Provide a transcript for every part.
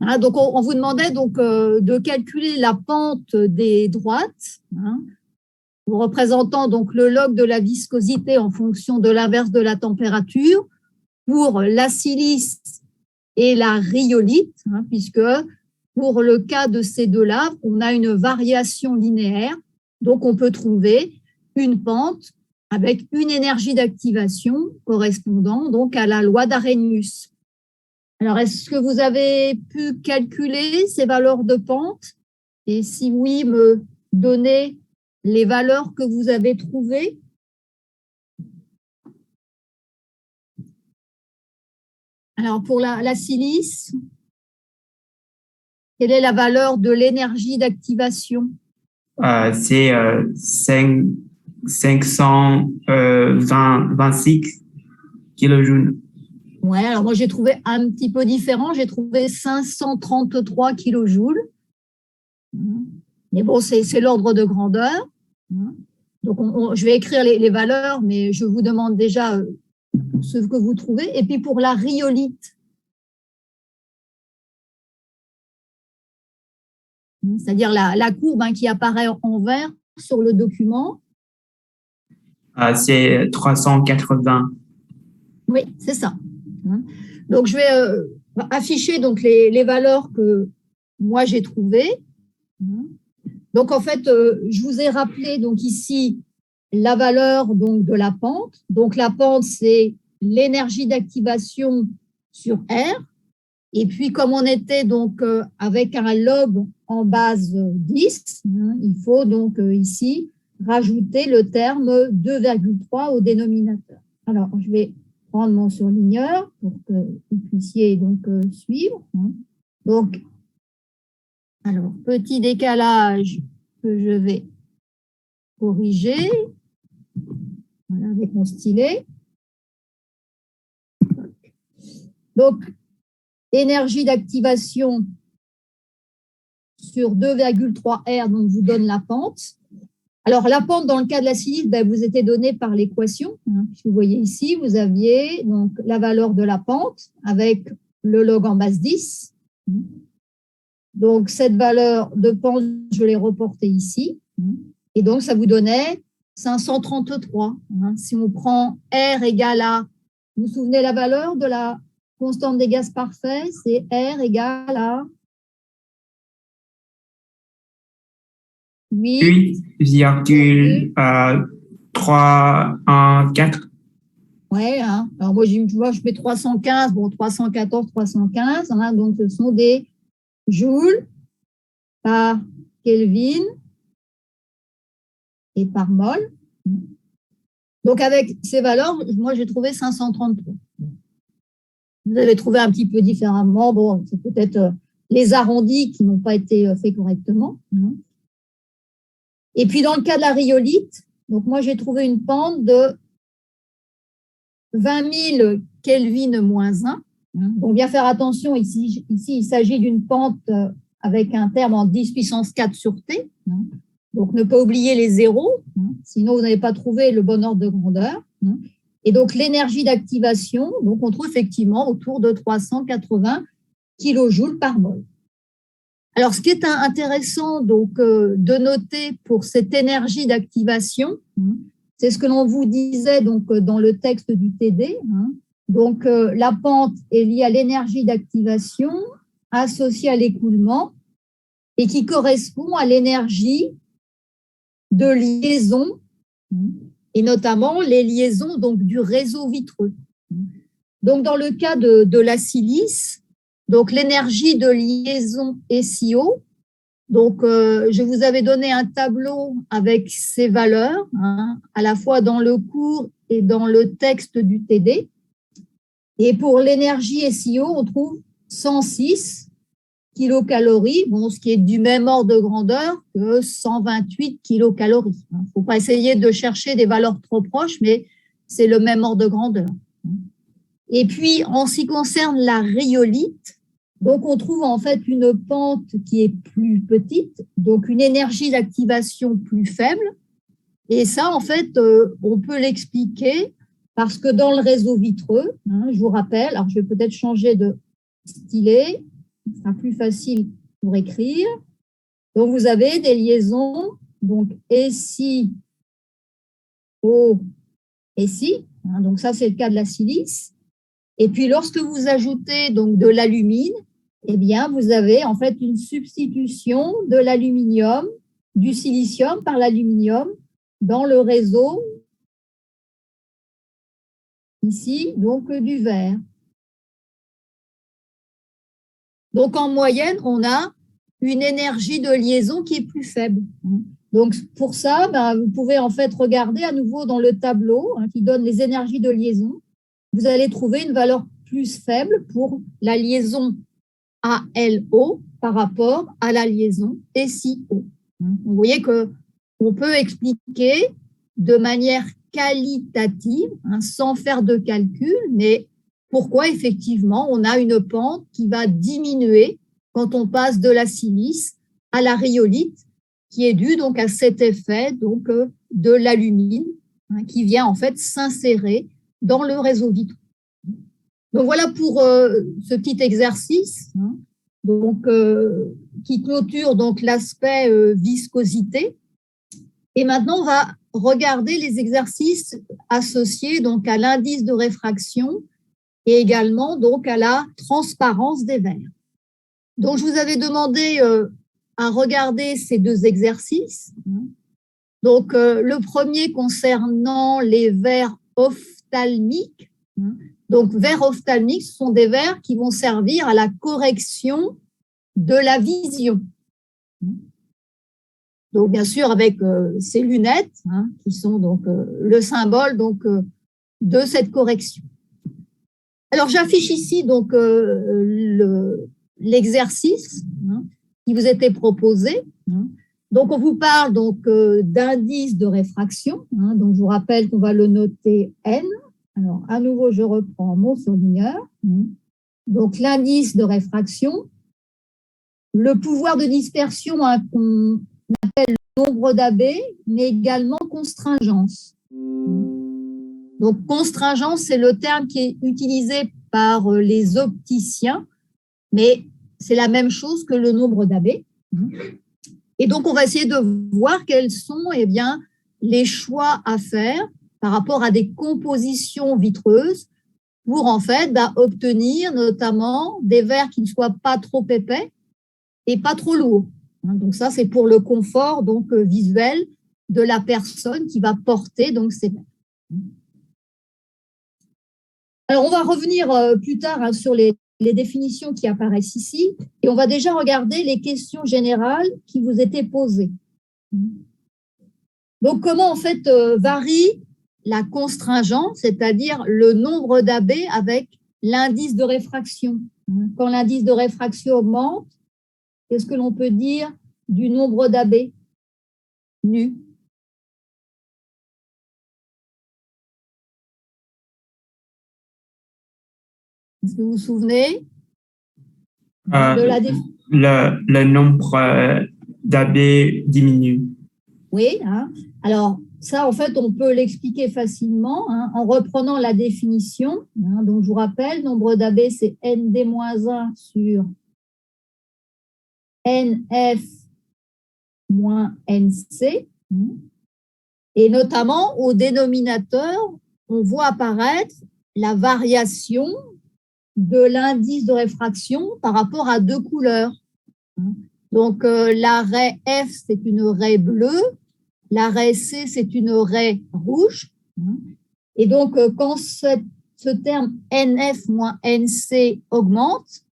Hein, donc, on vous demandait donc, de calculer la pente des droites, hein, représentant donc le log de la viscosité en fonction de l'inverse de la température pour la silice et la rhyolite, hein, puisque pour le cas de ces deux-là, on a une variation linéaire, donc on peut trouver une pente avec une énergie d'activation correspondant donc à la loi d'Arrhenius. Alors, est-ce que vous avez pu calculer ces valeurs de pente? Et si oui, me donner les valeurs que vous avez trouvées? Alors, pour la silice, quelle est la valeur de l'énergie d'activation? C'est 526 kilojoules. Ouais, alors moi j'ai trouvé un petit peu différent, j'ai trouvé 533 kilojoules. Mais bon, c'est l'ordre de grandeur. Donc je vais écrire les valeurs, mais je vous demande déjà ce que vous trouvez. Et puis pour la rhyolite, c'est-à-dire la courbe qui apparaît en vert sur le document. C'est 380. Oui, c'est ça. Donc, je vais afficher donc les valeurs que moi j'ai trouvées. Donc, en fait, je vous ai rappelé donc ici la valeur donc de la pente. Donc, la pente, c'est l'énergie d'activation sur R. Et puis, comme on était donc avec un log en base 10, il faut donc ici rajouter le terme 2,3 au dénominateur. Alors, je vais prendre mon surligneur pour que vous puissiez donc suivre. Donc, alors, petit décalage que je vais corriger. Voilà, avec mon stylet. Donc, énergie d'activation sur 2,3 R, donc vous donne la pente. Alors, la pente, dans le cas de la silice, vous était donnée par l'équation. Vous voyez ici, vous aviez donc la valeur de la pente avec le log en base 10. Donc, cette valeur de pente, je l'ai reportée ici. Et donc, ça vous donnait 533. Si on prend R égale à, vous vous souvenez la valeur de la constante des gaz parfaits, c'est R égale à 8,314. Ouais, alors moi, je mets 315, bon, 314, 315, donc ce sont des joules par Kelvin et par mol. Donc, avec ces valeurs, moi, j'ai trouvé 533. Vous avez trouvé un petit peu différemment. Bon, c'est peut-être les arrondis qui n'ont pas été faits correctement. Et puis, dans le cas de la rhyolite, donc moi, j'ai trouvé une pente de 20 000 Kelvin moins 1. Donc, bien faire attention, ici il s'agit d'une pente avec un terme en 10 puissance 4 sur T. Donc, ne pas oublier les zéros, sinon vous n'avez pas trouvé le bon ordre de grandeur. Et donc, l'énergie d'activation, donc on trouve effectivement autour de 380 kilojoules par mol. Alors, ce qui est intéressant donc, de noter pour cette énergie d'activation, c'est ce que l'on vous disait donc, dans le texte du TD. Donc, la pente est liée à l'énergie d'activation associée à l'écoulement et qui correspond à l'énergie de liaison et notamment les liaisons donc, du réseau vitreux. Donc, dans le cas de la silice, donc l'énergie de liaison SiO, donc je vous avais donné un tableau avec ces valeurs, à la fois dans le cours et dans le texte du TD. Et pour l'énergie SiO, on trouve 106 kilocalories, bon, ce qui est du même ordre de grandeur que 128 kilocalories. Il ne faut pas essayer de chercher des valeurs trop proches, mais c'est le même ordre de grandeur. Et puis, en ce qui concerne la rhyolite, donc on trouve en fait une pente qui est plus petite, donc une énergie d'activation plus faible. Et ça, en fait, on peut l'expliquer parce que dans le réseau vitreux, je vous rappelle, alors je vais peut-être changer de stylet. ce sera plus facile pour écrire. Donc, vous avez des liaisons, donc SiO et Si. Donc, ça, c'est le cas de la silice. Et puis, lorsque vous ajoutez donc de l'alumine, eh bien, vous avez en fait une substitution de l'aluminium, du silicium par l'aluminium dans le réseau ici, donc du verre. Donc, en moyenne, on a une énergie de liaison qui est plus faible. Donc, pour ça, vous pouvez en fait regarder à nouveau dans le tableau qui donne les énergies de liaison. Vous allez trouver une valeur plus faible pour la liaison ALO par rapport à la liaison SiO. Vous voyez qu'on peut expliquer de manière qualitative, sans faire de calcul, mais pourquoi effectivement on a une pente qui va diminuer quand on passe de la silice à la rhyolite, qui est due donc à cet effet donc de l'alumine qui vient en fait s'insérer dans le réseau vitreux. Donc voilà pour ce petit exercice donc, qui clôture donc l'aspect viscosité. Et maintenant, on va regarder les exercices associés donc à l'indice de réfraction et également donc à la transparence des verres. Donc, je vous avais demandé à regarder ces deux exercices. Donc, le premier concernant les verres ophtalmiques. Donc, verres ophtalmiques, ce sont des verres qui vont servir à la correction de la vision. Donc, bien sûr, avec ces lunettes, qui sont donc le symbole donc, de cette correction. Alors, j'affiche ici donc l'exercice qui vous était proposé. Donc, on vous parle donc d'indice de réfraction. Donc, je vous rappelle qu'on va le noter N. Alors, à nouveau, je reprends mon surligneur. Donc, l'indice de réfraction, le pouvoir de dispersion qu'on appelle le nombre d'AB, mais également constringence. Donc, constringence, c'est le terme qui est utilisé par les opticiens, mais c'est la même chose que le nombre d'AB. Et donc, on va essayer de voir quels sont les choix à faire par rapport à des compositions vitreuses pour en fait obtenir notamment des verres qui ne soient pas trop épais et pas trop lourds. Donc ça, c'est pour le confort donc visuel de la personne qui va porter donc ces verres. Alors, on va revenir plus tard sur les définitions qui apparaissent ici et on va déjà regarder les questions générales qui vous étaient posées. Donc, comment en fait varie la constringence, c'est-à-dire le nombre d'AB avec l'indice de réfraction. Quand l'indice de réfraction augmente, qu'est-ce que l'on peut dire du nombre d'AB nu? Est-ce que vous vous souvenez de la définition? Le nombre d'AB diminue. Oui, alors ça, en fait, on peut l'expliquer facilement en reprenant la définition. Donc, je vous rappelle, nombre d'AB, c'est ND-1 sur NF moins NC. Et notamment, au dénominateur, on voit apparaître la variation de l'indice de réfraction par rapport à deux couleurs. Donc, la raie F, c'est une raie bleue. La raie C, c'est une raie rouge. Et donc, quand ce terme NF moins NC augmente,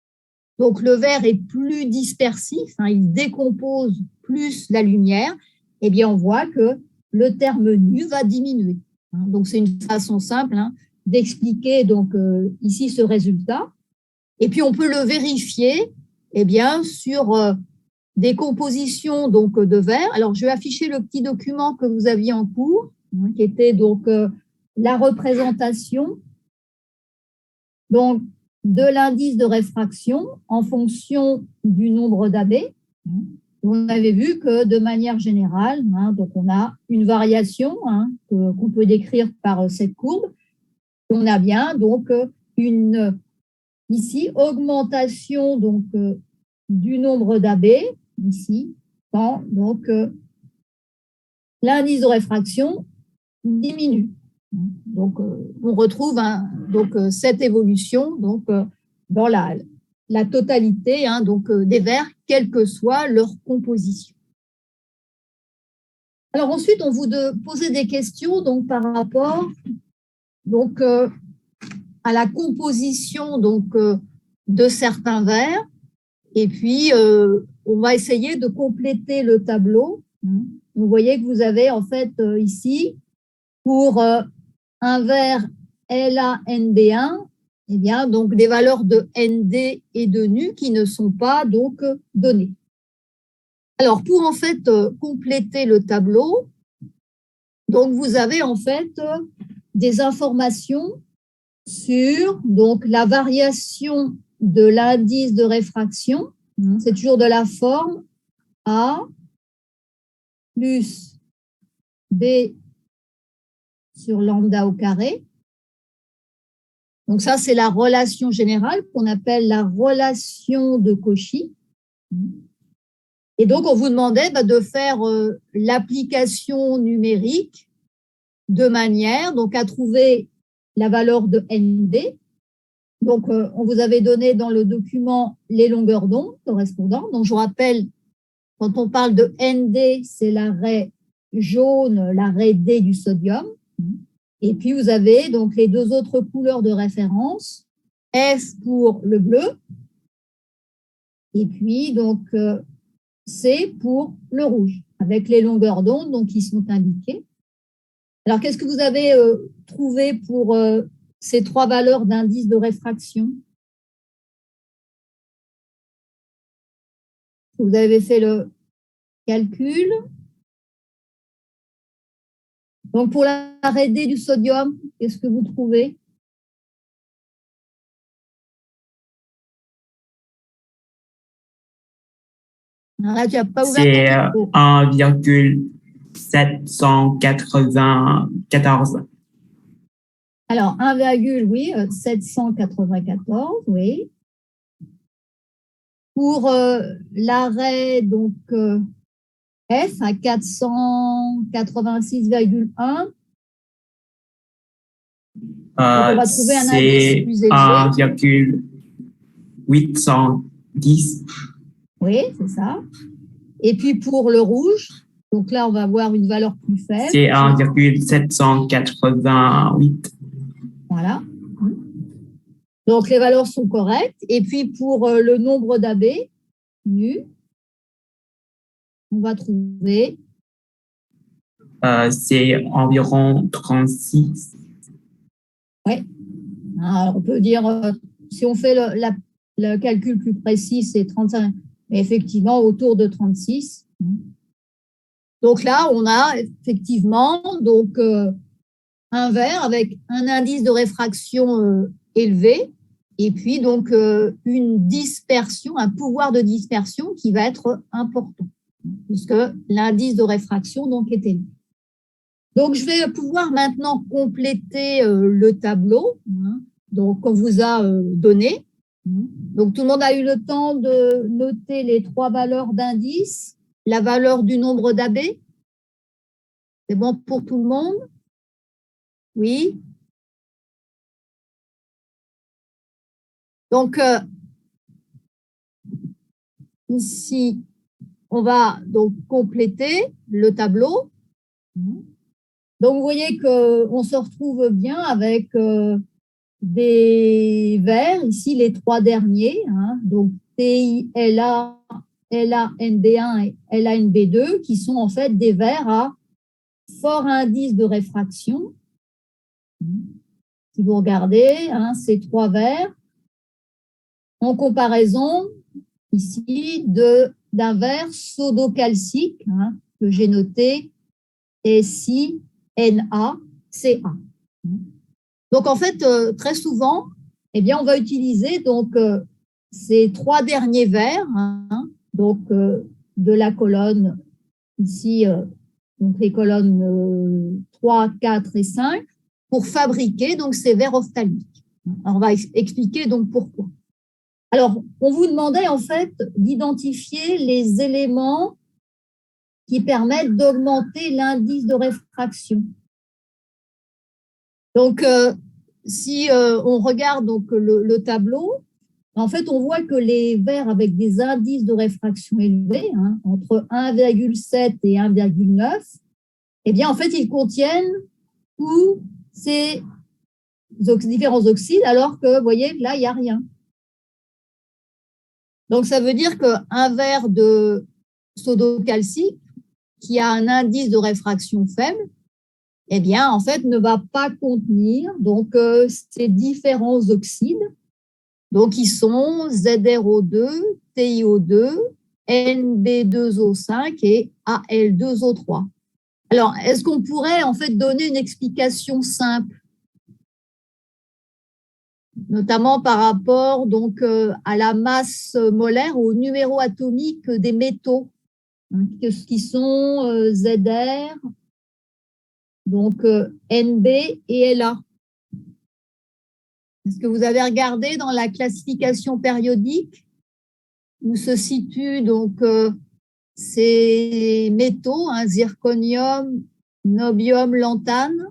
donc le verre est plus dispersif, il décompose plus la lumière, eh bien, on voit que le terme nu va diminuer. Donc, c'est une façon simple d'expliquer donc ici ce résultat. Et puis, on peut le vérifier sur des compositions donc de verre. Alors, je vais afficher le petit document que vous aviez en cours, qui était donc la représentation donc, de l'indice de réfraction en fonction du nombre d'AB. On avait vu que de manière générale, donc on a une variation qu'on peut décrire par cette courbe. On a bien donc une ici, augmentation donc, du nombre d'AB, ici, quand donc, l'indice de réfraction diminue. Donc, on retrouve donc, cette évolution donc, dans la totalité donc, des verres, quelle que soit leur composition. Alors ensuite, on vous posait des questions donc, par rapport donc, à la composition donc, de certains verres. Et puis, on va essayer de compléter le tableau. Vous voyez que vous avez en fait ici, pour un verre LaND1, eh bien, donc des valeurs de ND et de NU qui ne sont pas donc données. Alors, pour en fait compléter le tableau, donc vous avez en fait des informations sur donc, la variation de l'indice de réfraction. C'est toujours de la forme A plus B sur lambda au carré. Donc ça, c'est la relation générale qu'on appelle la relation de Cauchy. Et donc, on vous demandait de faire l'application numérique de manière donc, à trouver la valeur de ND. Donc, on vous avait donné dans le document les longueurs d'onde correspondantes. Donc, je vous rappelle, quand on parle de ND, c'est l'arrêt jaune, l'arrêt D du sodium. Et puis, vous avez donc les deux autres couleurs de référence, F pour le bleu, et puis donc C pour le rouge, avec les longueurs d'onde donc, qui sont indiquées. Alors, qu'est-ce que vous avez trouvé pour ces trois valeurs d'indice de réfraction? Vous avez fait le calcul. Donc, pour l'arrêt D du sodium, qu'est-ce que vous trouvez? Là, tu n'as pas ouvert C'est ton 1,794. Alors, 1,794, oui. Pour l'arrêt, donc, F à 486,1. On va trouver un indice plus élevé. 1,810. Oui, c'est ça. Et puis pour le rouge, donc là, on va avoir une valeur plus faible. C'est 1,788. Voilà. Donc les valeurs sont correctes. Et puis pour le nombre d'AB, nu, on va trouver. C'est environ 36. Oui. Alors, on peut dire, si on fait le calcul plus précis, c'est 35, mais effectivement autour de 36. Donc là, on a effectivement donc, un verre avec un indice de réfraction élevé et puis donc une dispersion, un pouvoir de dispersion qui va être important puisque l'indice de réfraction donc, est élevé. Donc, je vais pouvoir maintenant compléter le tableau donc, qu'on vous a donné. Donc, tout le monde a eu le temps de noter les trois valeurs d'indice, la valeur du nombre d'AB. C'est bon pour tout le monde? Oui. Donc, ici, on va donc compléter le tableau. Donc, vous voyez qu'on se retrouve bien avec des verres, ici les trois derniers, donc TILA, LaND1 et LaNB2, qui sont en fait des verres à fort indice de réfraction. Si vous regardez, ces trois verres, en comparaison ici d'un verre sodocalcique que j'ai noté SiNaCa. Donc, en fait, très souvent, eh bien, on va utiliser donc, ces trois derniers verres, donc, de la colonne ici, donc les colonnes 3, 4 et 5, pour fabriquer donc, ces verres ophtalmiques. Alors, on va expliquer donc pourquoi. Alors, on vous demandait en fait d'identifier les éléments qui permettent d'augmenter l'indice de réfraction. Donc, si on regarde donc le tableau, en fait, on voit que les verres avec des indices de réfraction élevés, entre 1,7 et 1,9, eh bien, en fait, ils contiennent tous ces différents oxydes, alors que, vous voyez, là, il n'y a rien. Donc, ça veut dire qu'un verre de sodo-calcique qui a un indice de réfraction faible, eh bien, en fait, ne va pas contenir donc, ces différents oxydes. Donc, ils sont ZrO2, TiO2, NB2O5 et Al2O3. Alors, est-ce qu'on pourrait en fait donner une explication simple, notamment par rapport donc à la masse molaire, au numéro atomique des métaux, qui sont Zr, donc Nb et La. Est-ce que vous avez regardé dans la classification périodique où se situent donc ces métaux, zirconium, nobium, lantane?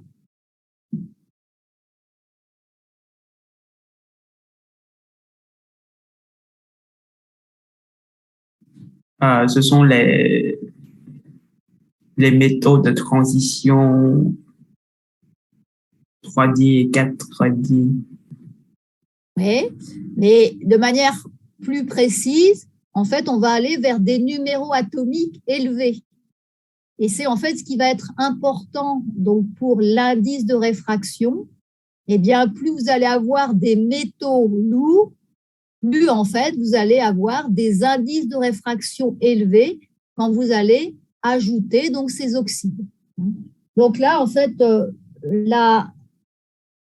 Ce sont les métaux de transition 3D et 4D. Oui, mais de manière plus précise, en fait, on va aller vers des numéros atomiques élevés. Et c'est en fait ce qui va être important donc, pour l'indice de réfraction. Eh bien, plus vous allez avoir des métaux lourds, plus en fait, vous allez avoir des indices de réfraction élevés quand vous allez ajouter donc, ces oxydes. Donc là, en fait, la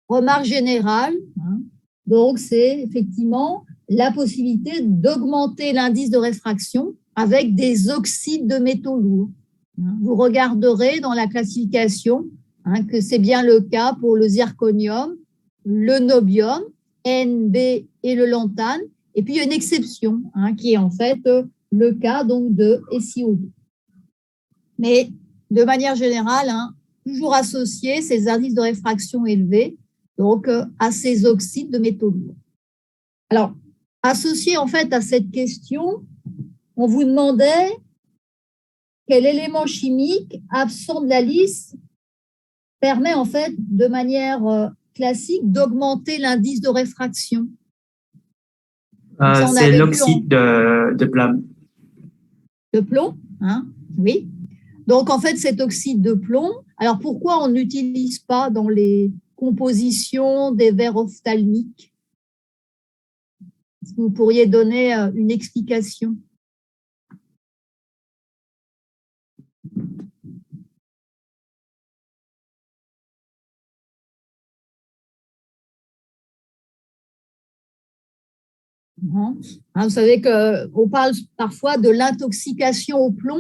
remarque générale, donc c'est effectivement la possibilité d'augmenter l'indice de réfraction avec des oxydes de métaux lourds. Vous regarderez dans la classification que c'est bien le cas pour le zirconium, le nobium, Nb et le lantane. Et puis, il y a une exception qui est en fait le cas donc, de SiO2. Mais de manière générale, toujours associer ces indices de réfraction élevés donc, à ces oxydes de métaux lourds. Alors, associé en fait à cette question, on vous demandait quel élément chimique absent de la liste permet en fait de manière classique d'augmenter l'indice de réfraction. C'est l'oxyde de plomb. De plomb, oui. Donc, en fait, cet oxyde de plomb, alors pourquoi on n'utilise pas dans les compositions des verres ophtalmiques? Est-ce que vous pourriez donner une explication? Vous savez qu'on parle parfois de l'intoxication au plomb.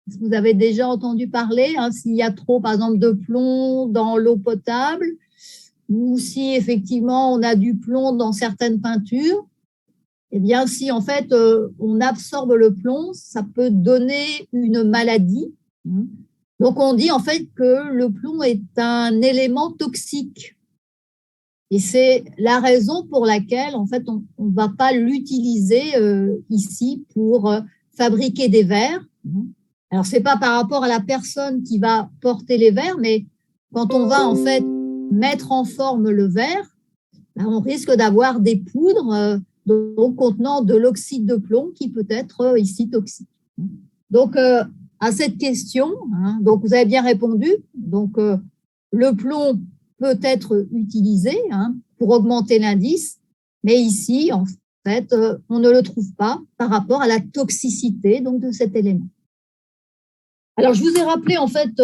Est-ce que vous avez déjà entendu parler s'il y a trop, par exemple, de plomb dans l'eau potable ou si effectivement on a du plomb dans certaines peintures? Eh bien, si en fait on absorbe le plomb, ça peut donner une maladie. Donc, on dit en fait que le plomb est un élément toxique. Et c'est la raison pour laquelle, en fait, on ne va pas l'utiliser ici pour fabriquer des verres. Alors, ce n'est pas par rapport à la personne qui va porter les verres, mais quand on va, en fait, mettre en forme le verre, on risque d'avoir des poudres donc, contenant de l'oxyde de plomb qui peut être ici toxique. Donc, à cette question, donc vous avez bien répondu. Donc, le plomb peut être utilisé pour augmenter l'indice, mais ici, en fait, on ne le trouve pas par rapport à la toxicité donc, de cet élément. Alors, je vous ai rappelé en fait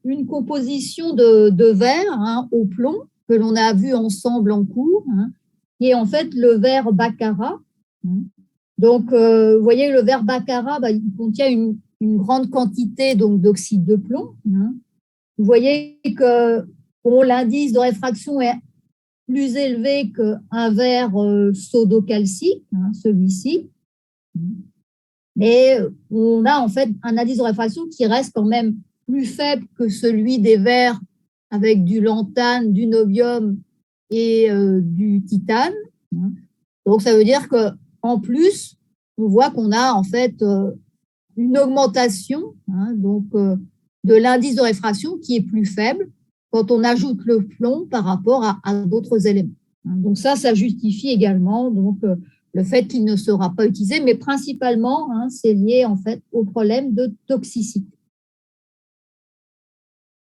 une composition de verre au plomb que l'on a vu ensemble en cours, qui est en fait le verre Baccarat. Donc, vous voyez, le verre Baccarat, il contient une grande quantité d'oxyde de plomb. Vous voyez que l'indice de réfraction est plus élevé qu'un verre sodocalcique, hein, celui-ci. Mais on a en fait un indice de réfraction qui reste quand même plus faible que celui des verres avec du lantane, du nobium et du titane. Donc, ça veut dire qu'en plus, on voit qu'on a en fait une augmentation donc, de l'indice de réfraction qui est plus faible quand on ajoute le plomb par rapport à d'autres éléments. Donc, ça justifie également donc, le fait qu'il ne sera pas utilisé, mais principalement, c'est lié en fait au problème de toxicité.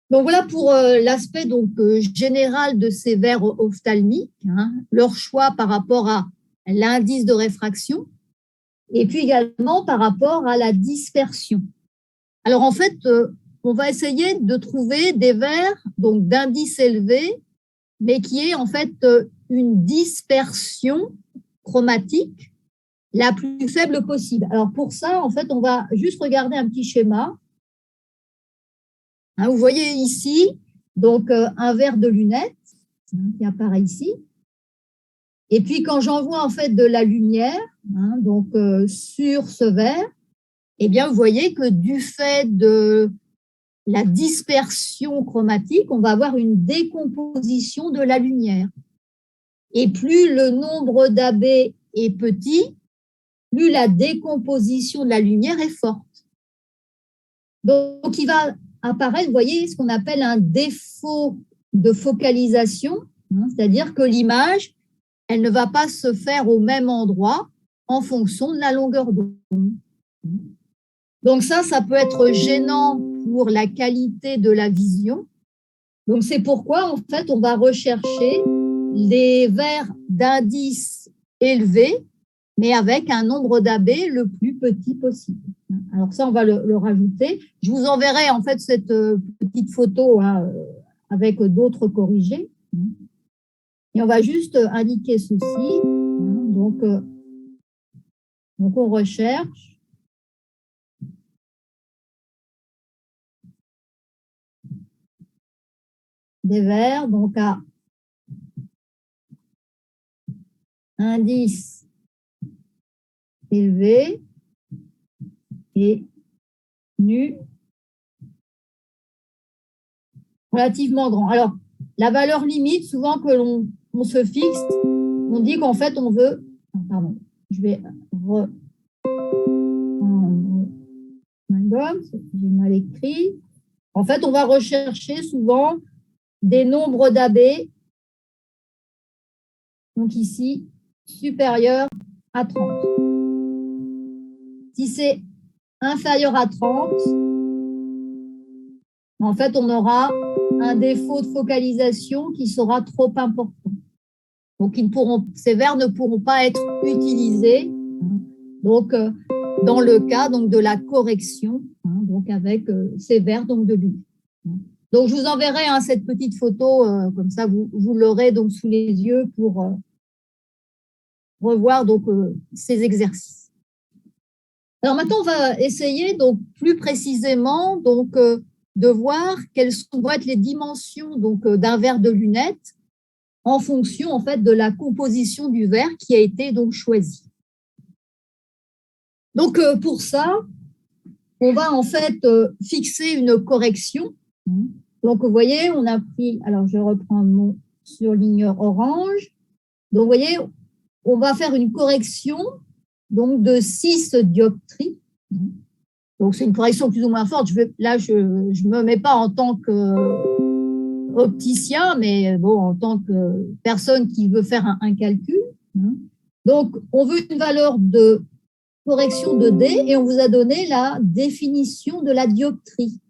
Donc voilà pour l'aspect donc général de ces verres ophtalmiques, leur choix par rapport à l'indice de réfraction et puis également par rapport à la dispersion. Alors en fait, on va essayer de trouver des verres donc d'indice élevé, mais qui est en fait une dispersion chromatique la plus faible possible. Alors pour ça, en fait, on va juste regarder un petit schéma. Vous voyez ici, donc un verre de lunettes qui apparaît ici. Et puis quand j'envoie en fait de la lumière, donc sur ce verre, eh bien vous voyez que du fait de la dispersion chromatique, on va avoir une décomposition de la lumière. Et plus le nombre d'AB est petit, plus la décomposition de la lumière est forte. Donc, il va apparaître, vous voyez, ce qu'on appelle un défaut de focalisation, c'est-à-dire que l'image, elle ne va pas se faire au même endroit en fonction de la longueur d'onde. Donc ça peut être gênant pour la qualité de la vision. Donc c'est pourquoi, en fait, on va rechercher les verres d'indice élevé, mais avec un nombre d'AB le plus petit possible. Alors ça, on va le rajouter. Je vous enverrai en fait cette petite photo avec d'autres corrigés. Et on va juste indiquer ceci. Donc on recherche. Des verres, donc à indice élevé et nu relativement grand. Alors, la valeur limite, souvent que l'on se fixe, on dit qu'en fait, on veut... Pardon, je vais reprendre ma gomme, j'ai mal écrit. En fait, on va rechercher souvent des nombres d'AB, donc ici, supérieurs à 30. Si c'est inférieur à 30, en fait, on aura un défaut de focalisation qui sera trop important. Donc, ces verres ne pourront pas être utilisés donc, dans le cas donc, de la correction, donc avec ces verres donc, de lumière. Donc, je vous enverrai cette petite photo, comme ça, vous l'aurez donc sous les yeux pour revoir donc, ces exercices. Alors, maintenant, on va essayer donc, plus précisément donc, de voir quelles vont être les dimensions donc, d'un verre de lunettes en fonction en fait, de la composition du verre qui a été donc, choisi. Donc, pour ça, on va en fait fixer une correction. Donc, vous voyez, on a pris, alors je reprends mon surligneur orange. Donc, vous voyez, on va faire une correction donc, de 6 dioptries. Donc, c'est une correction plus ou moins forte. Là, je ne me mets pas en tant qu'opticien, mais bon, en tant que personne qui veut faire un calcul. Donc, on veut une valeur de correction de D et on vous a donné la définition de la dioptrie.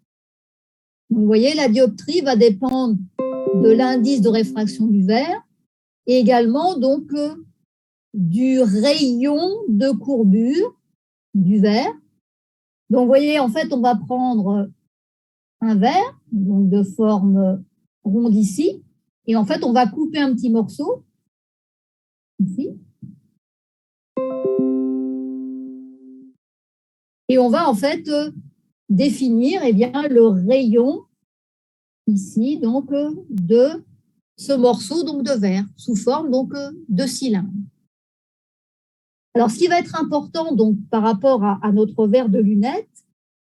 Vous voyez, la dioptrie va dépendre de l'indice de réfraction du verre et également donc du rayon de courbure du verre. Donc, vous voyez, en fait, on va prendre un verre donc de forme ronde ici et en fait, on va couper un petit morceau ici. Et on va en fait définir eh bien, le rayon ici donc de ce morceau donc de verre sous forme donc de cylindre. Alors, ce qui va être important donc par rapport à notre verre de lunettes,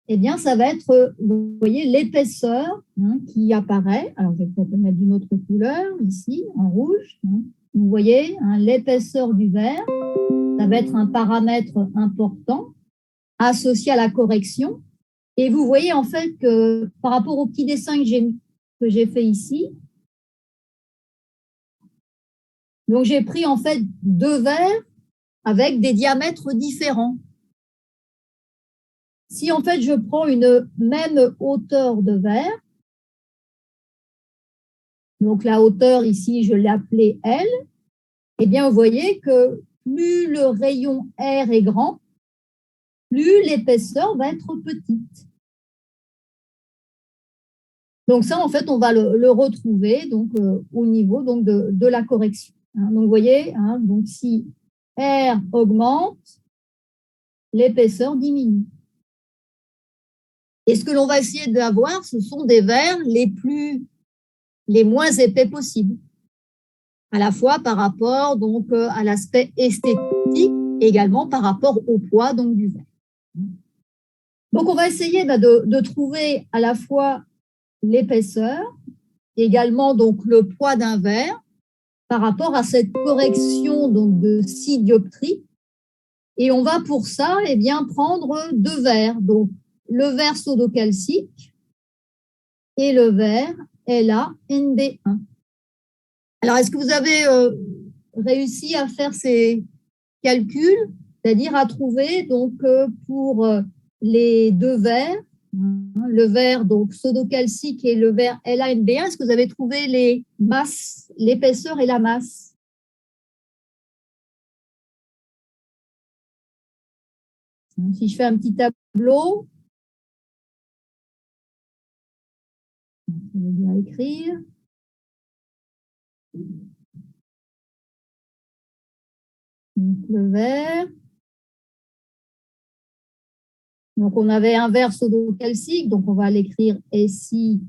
eh bien, ça va être, vous voyez, l'épaisseur qui apparaît. Alors, je vais peut-être le mettre d'une autre couleur ici, en rouge. Vous voyez, l'épaisseur du verre, ça va être un paramètre important associé à la correction. Et vous voyez en fait que par rapport au petit dessin que j'ai fait ici, donc j'ai pris en fait deux verres avec des diamètres différents. Si en fait je prends une même hauteur de verre, donc la hauteur ici je l'ai appelée L, eh bien vous voyez que plus le rayon R est grand, plus l'épaisseur va être petite. Donc ça en fait on va le retrouver donc au niveau donc de la correction. Donc vous voyez, donc si R augmente, l'épaisseur diminue. Et ce que l'on va essayer d'avoir, ce sont des verres les moins épais possibles, à la fois par rapport donc à l'aspect esthétique, également par rapport au poids donc du verre. Donc on va essayer de trouver à la fois l'épaisseur, également donc le poids d'un verre par rapport à cette correction donc de 6 dioptries. Et on va pour ça eh bien, prendre deux verres, donc le verre sodocalcique et le verre LaND1. Alors, est-ce que vous avez réussi à faire ces calculs, c'est-à-dire à trouver donc pour les deux verres, le verre donc sodocalcique et le verre LaND1, est-ce que vous avez trouvé les masses, l'épaisseur et la masse? Si je fais un petit tableau, je vais bien écrire. Donc, le verre. Donc, on avait un verre sodocalcique, donc on va l'écrire SiCaNa,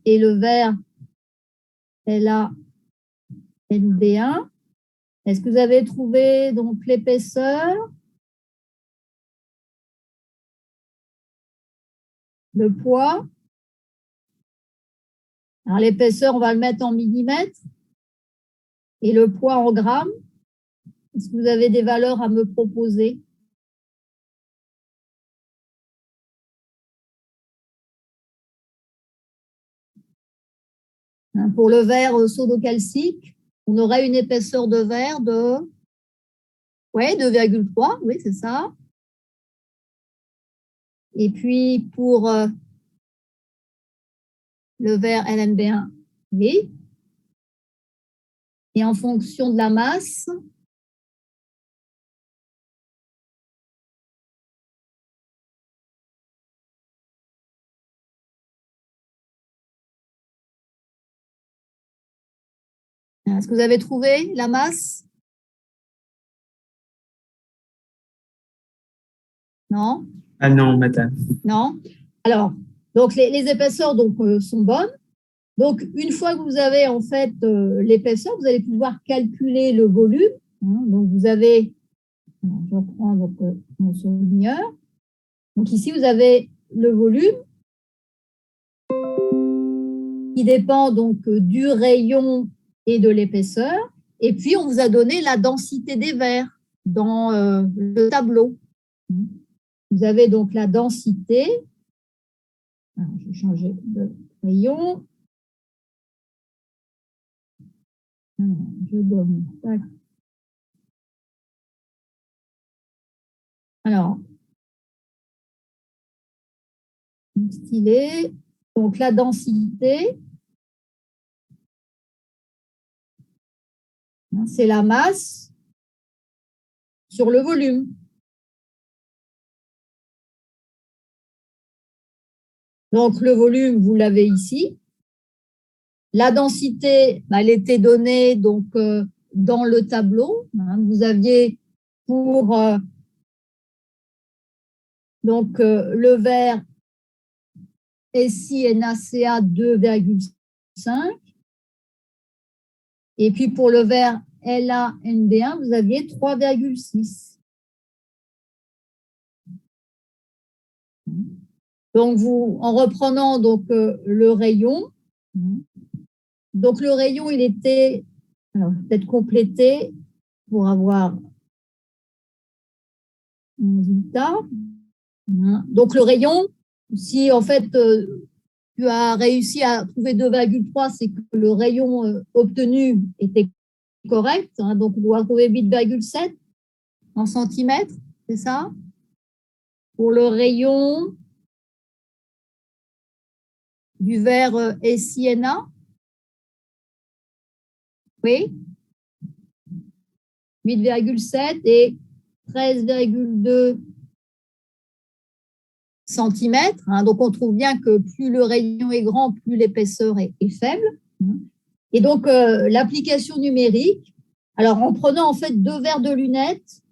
et le verre LaND1. Est-ce que vous avez trouvé donc l'épaisseur, le poids? Alors, l'épaisseur, on va le mettre en millimètres et le poids en grammes. Est-ce que vous avez des valeurs à me proposer? Pour le verre sodocalcique, on aurait une épaisseur de verre de 2,3, oui, c'est ça. Et puis pour le verre LNB1, oui. Et en fonction de la masse, est-ce que vous avez trouvé la masse? Non? Ah non, madame. Non? Alors, donc les épaisseurs donc, sont bonnes. Donc, une fois que vous avez en fait l'épaisseur, vous allez pouvoir calculer le volume. Donc, vous avez, je reprends donc, mon surligneur. Donc, ici, vous avez le volume qui dépend donc du rayon et de l'épaisseur. Et puis, on vous a donné la densité des verres dans le tableau. Vous avez donc la densité. Alors, je vais changer de rayon. Alors, je donne. Alors, stylet. Donc, la densité, c'est la masse sur le volume. Donc, le volume, vous l'avez ici. La densité, elle était donnée donc, dans le tableau. Vous aviez pour donc, le verre SiNaCa 2,5. Et puis pour le verre LaND1, vous aviez 3,6. Donc, en reprenant donc, le rayon, donc le rayon, il était, alors peut-être complété pour avoir un résultat. Donc, le rayon, si en fait tu as réussi à trouver 2,3, c'est que le rayon obtenu était correct. Donc, on doit trouver 8,7 en centimètres, c'est ça? Pour le rayon du verre SiNa. Oui. 8,7 et 13,2 centimètres. Donc, on trouve bien que plus le rayon est grand, plus l'épaisseur est faible. Et donc, l'application numérique, alors en prenant en fait 2 verres de lunettes,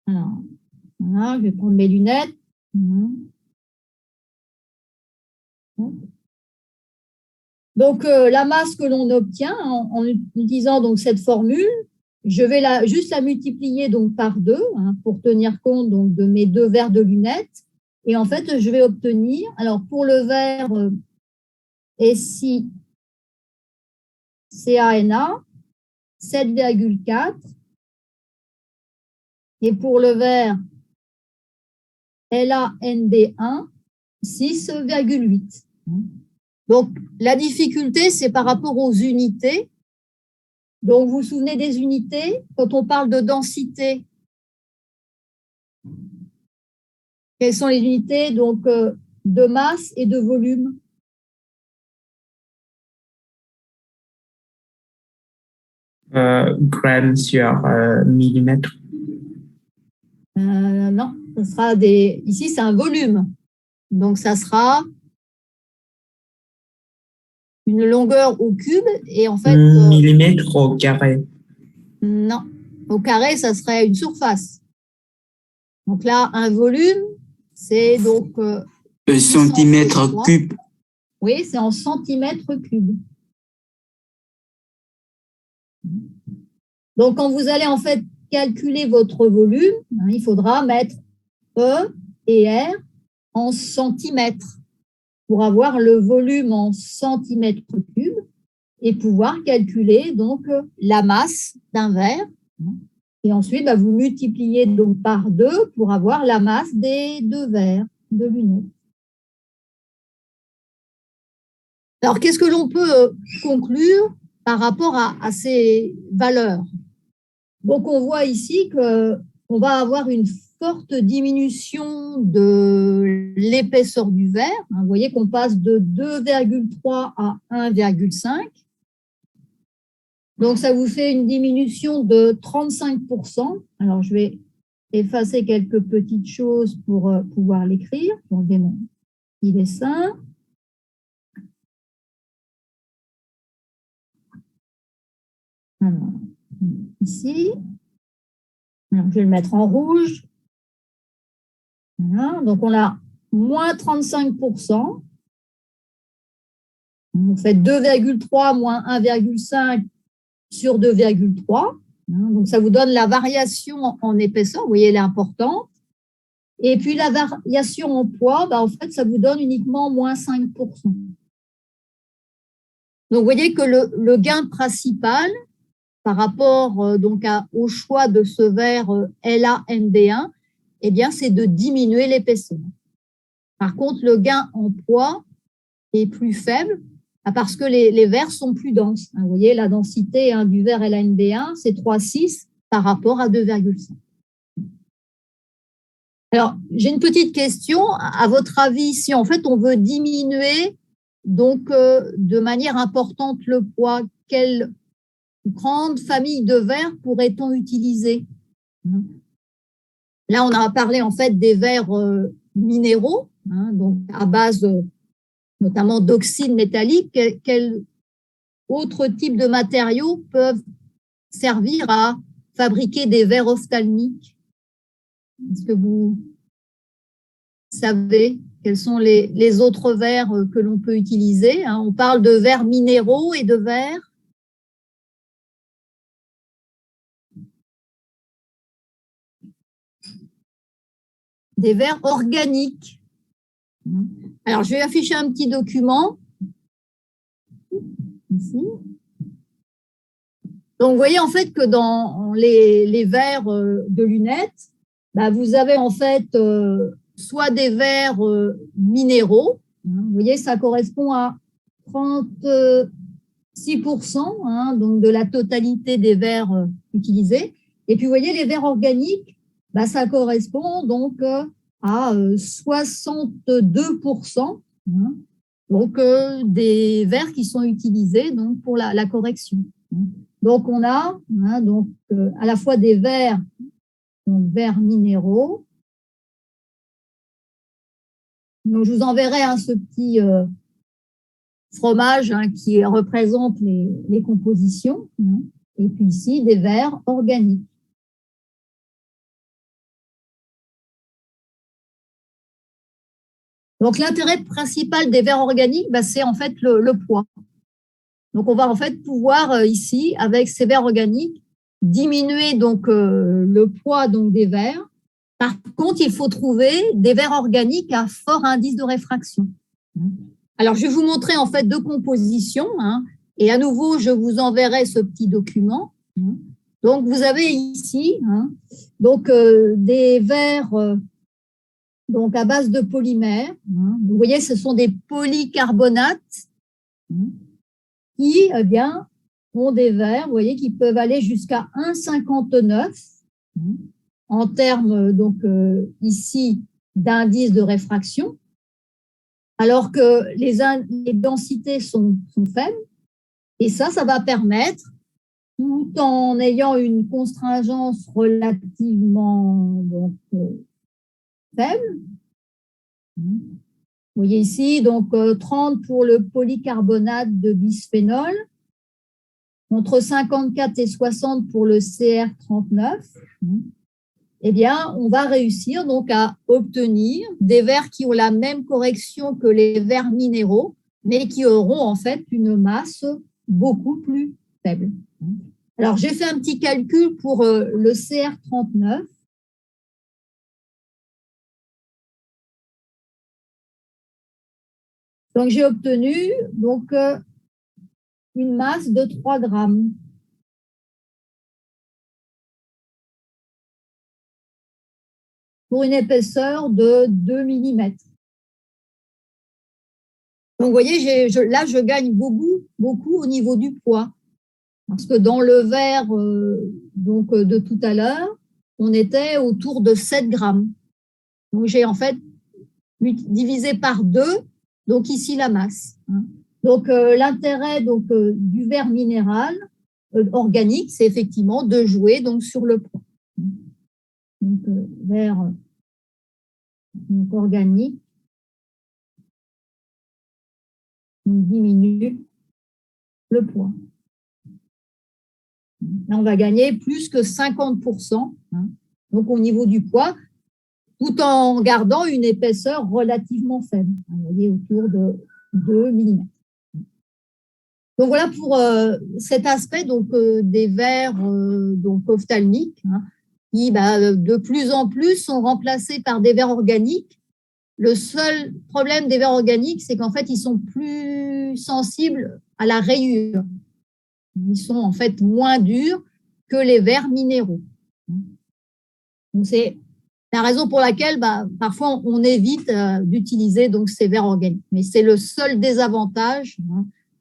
alors, voilà, je vais prendre mes lunettes. Donc, la masse que l'on obtient en utilisant donc, cette formule, je vais juste la multiplier donc, par 2 pour tenir compte donc, de mes 2 verres de lunettes. Et en fait, je vais obtenir, alors pour le verre SiCaNa, 7,4. Et pour le verre LaND1, 6,8. Donc, la difficulté, c'est par rapport aux unités. Donc, vous vous souvenez des unités? Quand on parle de densité, quelles sont les unités donc, de masse et de volume? Grammes sur millimètre. Non, ça sera ici, c'est un volume. Donc, ça sera une longueur au cube et en fait… millimètre au carré. Non, au carré, ça serait une surface. Donc là, un volume, c'est donc… centimètre cube. Oui, c'est en centimètres cubes. Donc, quand vous allez en fait calculer votre volume, il faudra mettre E et R en centimètres pour avoir le volume en centimètres cubes et pouvoir calculer donc la masse d'un verre. Et ensuite, vous multipliez donc par 2 pour avoir la masse des 2 verres de lunettes. Alors, qu'est-ce que l'on peut conclure par rapport à ces valeurs? Donc, on voit ici qu'on va avoir une forte diminution de l'épaisseur du verre. Vous voyez qu'on passe de 2,3 à 1,5. Donc, ça vous fait une diminution de 35%. Alors, je vais effacer quelques petites choses pour pouvoir l'écrire. Je vais enlever mon petit dessin. Alors, ici. Alors, je vais le mettre en rouge. Voilà. Donc, on a moins 35%. Vous faites 2,3 moins 1,5 sur 2,3. Donc, ça vous donne la variation en épaisseur. Vous voyez, elle est importante. Et puis, la variation en poids, en fait, ça vous donne uniquement moins 5%. Donc, vous voyez que le gain principal par rapport donc au choix de ce verre LaND1, eh bien, c'est de diminuer l'épaisseur. Par contre, le gain en poids est plus faible parce que les verres sont plus denses. Vous voyez, la densité du verre LaND1, c'est 3,6 par rapport à 2,5. Alors, j'ai une petite question. À votre avis, si en fait on veut diminuer donc de manière importante le poids, quelle grande famille de verres pourrait-on utiliser? Là, on a parlé en fait des verres minéraux, donc à base notamment d'oxyde métallique. Quel autre type de matériaux peuvent servir à fabriquer des verres ophtalmiques? Est-ce que vous savez quels sont les autres verres que l'on peut utiliser? On parle de verres minéraux et de verres. Des verres organiques. Alors, je vais afficher un petit document. Ici. Donc, vous voyez en fait que dans les verres de lunettes, vous avez en fait soit des verres minéraux. Vous voyez, ça correspond à 36% donc de la totalité des verres utilisés. Et puis, vous voyez, les verres organiques, ça correspond donc à 62%. Donc, des verres qui sont utilisés donc, pour la correction. Donc, on a donc, à la fois des verres minéraux. Donc, je vous enverrai ce petit fromage qui représente les compositions. Et puis ici, des verres organiques. Donc, l'intérêt principal des verres organiques, c'est en fait le poids. Donc, on va en fait pouvoir ici, avec ces verres organiques, diminuer donc le poids donc des verres. Par contre, il faut trouver des verres organiques à fort indice de réfraction. Alors, je vais vous montrer en fait deux compositions. Et à nouveau, je vous enverrai ce petit document. Donc, vous avez ici donc des verres donc à base de polymères. Vous voyez, ce sont des polycarbonates qui, eh bien, ont des verres, vous voyez, qui peuvent aller jusqu'à 1,59 en termes, donc, ici, d'indice de réfraction, alors que les densités sont faibles. Et ça va permettre, tout en ayant une constringence relativement donc, faible. Vous voyez ici, donc 30 pour le polycarbonate de bisphénol, entre 54 et 60 pour le CR39. Eh bien, on va réussir donc à obtenir des verres qui ont la même correction que les verres minéraux, mais qui auront en fait une masse beaucoup plus faible. Alors, j'ai fait un petit calcul pour le CR39. Donc, j'ai obtenu donc, une masse de 3 grammes. Pour une épaisseur de 2 mm. Donc, vous voyez, là, je gagne beaucoup au niveau du poids. Parce que dans le verre donc, de tout à l'heure, on était autour de 7 grammes. Donc, j'ai en fait divisé par 2, donc ici la masse. Donc, l'intérêt donc, du verre minéral organique, c'est effectivement de jouer donc, sur le poids. Donc, verre donc, organique diminue le poids. Là, on va gagner plus que 50% donc au niveau du poids, tout en gardant une épaisseur relativement faible, vous voyez, autour de 2 mm. Donc voilà pour cet aspect donc, des verres donc, ophtalmiques qui de plus en plus sont remplacés par des verres organiques. Le seul problème des verres organiques, c'est qu'en fait, ils sont plus sensibles à la rayure. Ils sont en fait moins durs que les verres minéraux. Donc, c'est la raison pour laquelle parfois on évite d'utiliser donc, ces verres organiques. Mais c'est le seul désavantage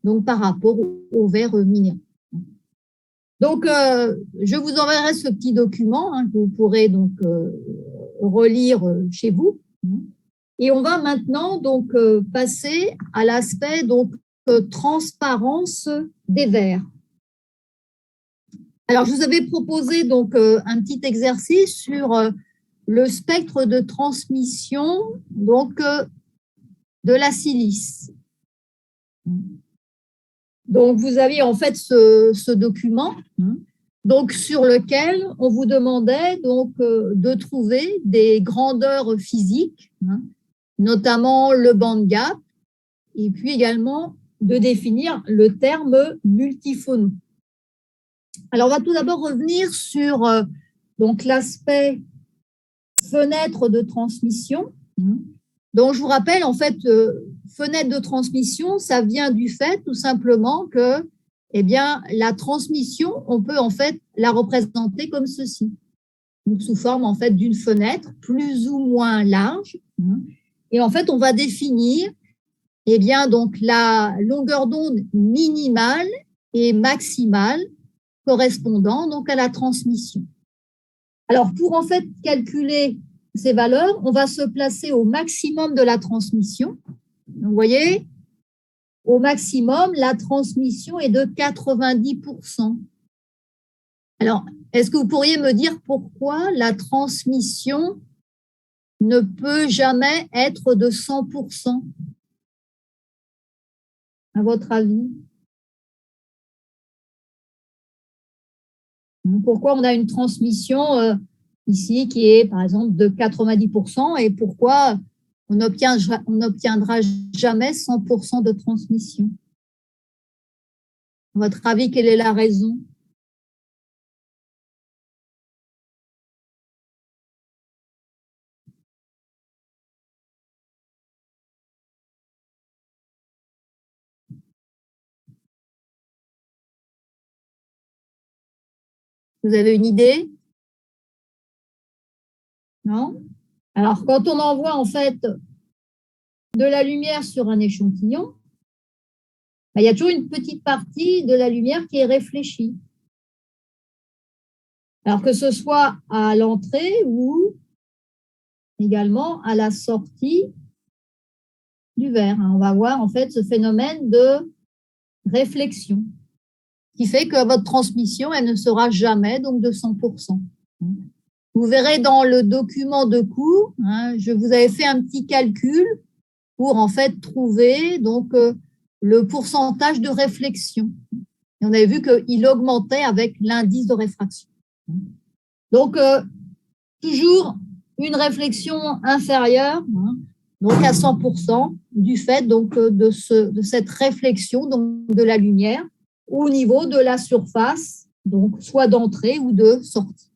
donc, par rapport aux verres minéraux. Donc, je vous enverrai ce petit document que vous pourrez donc relire chez vous. Et on va maintenant donc passer à l'aspect donc transparence des verres. Alors, je vous avais proposé donc un petit exercice sur le spectre de transmission donc de la silice. Donc, vous avez en fait ce document donc sur lequel on vous demandait donc de trouver des grandeurs physiques, hein, notamment le band gap, et puis également de définir le terme multiphonie. Alors, on va tout d'abord revenir sur donc l'aspect fenêtre de transmission. Donc, je vous rappelle, en fait, fenêtre de transmission, ça vient du fait tout simplement que, eh bien, la transmission, on peut en fait la représenter comme ceci, donc sous forme en fait d'une fenêtre plus ou moins large. Et en fait, on va définir, eh bien, donc la longueur d'onde minimale et maximale correspondant donc à la transmission. Alors, pour en fait calculer ces valeurs, on va se placer au maximum de la transmission. Donc, vous voyez, au maximum, la transmission est de 90%. Alors, est-ce que vous pourriez me dire pourquoi la transmission ne peut jamais être de 100%, à votre avis? Pourquoi on a une transmission ici qui est, par exemple, de 90% et pourquoi on n'obtiendra jamais 100% de transmission? À votre avis, quelle est la raison? Vous avez une idée? Non? Alors, quand on envoie en fait de la lumière sur un échantillon, il y a toujours une petite partie de la lumière qui est réfléchie. Alors que ce soit à l'entrée ou également à la sortie du verre. On va voir en fait ce phénomène de réflexion qui fait que votre transmission, elle ne sera jamais donc de 100%. Vous verrez dans le document de cours, je vous avais fait un petit calcul pour en fait trouver donc le pourcentage de réflexion. Et on avait vu qu'il augmentait avec l'indice de réfraction. Donc, toujours une réflexion inférieure, donc à 100%, du fait donc de cette réflexion donc de la lumière au niveau de la surface, donc soit d'entrée ou de sortie.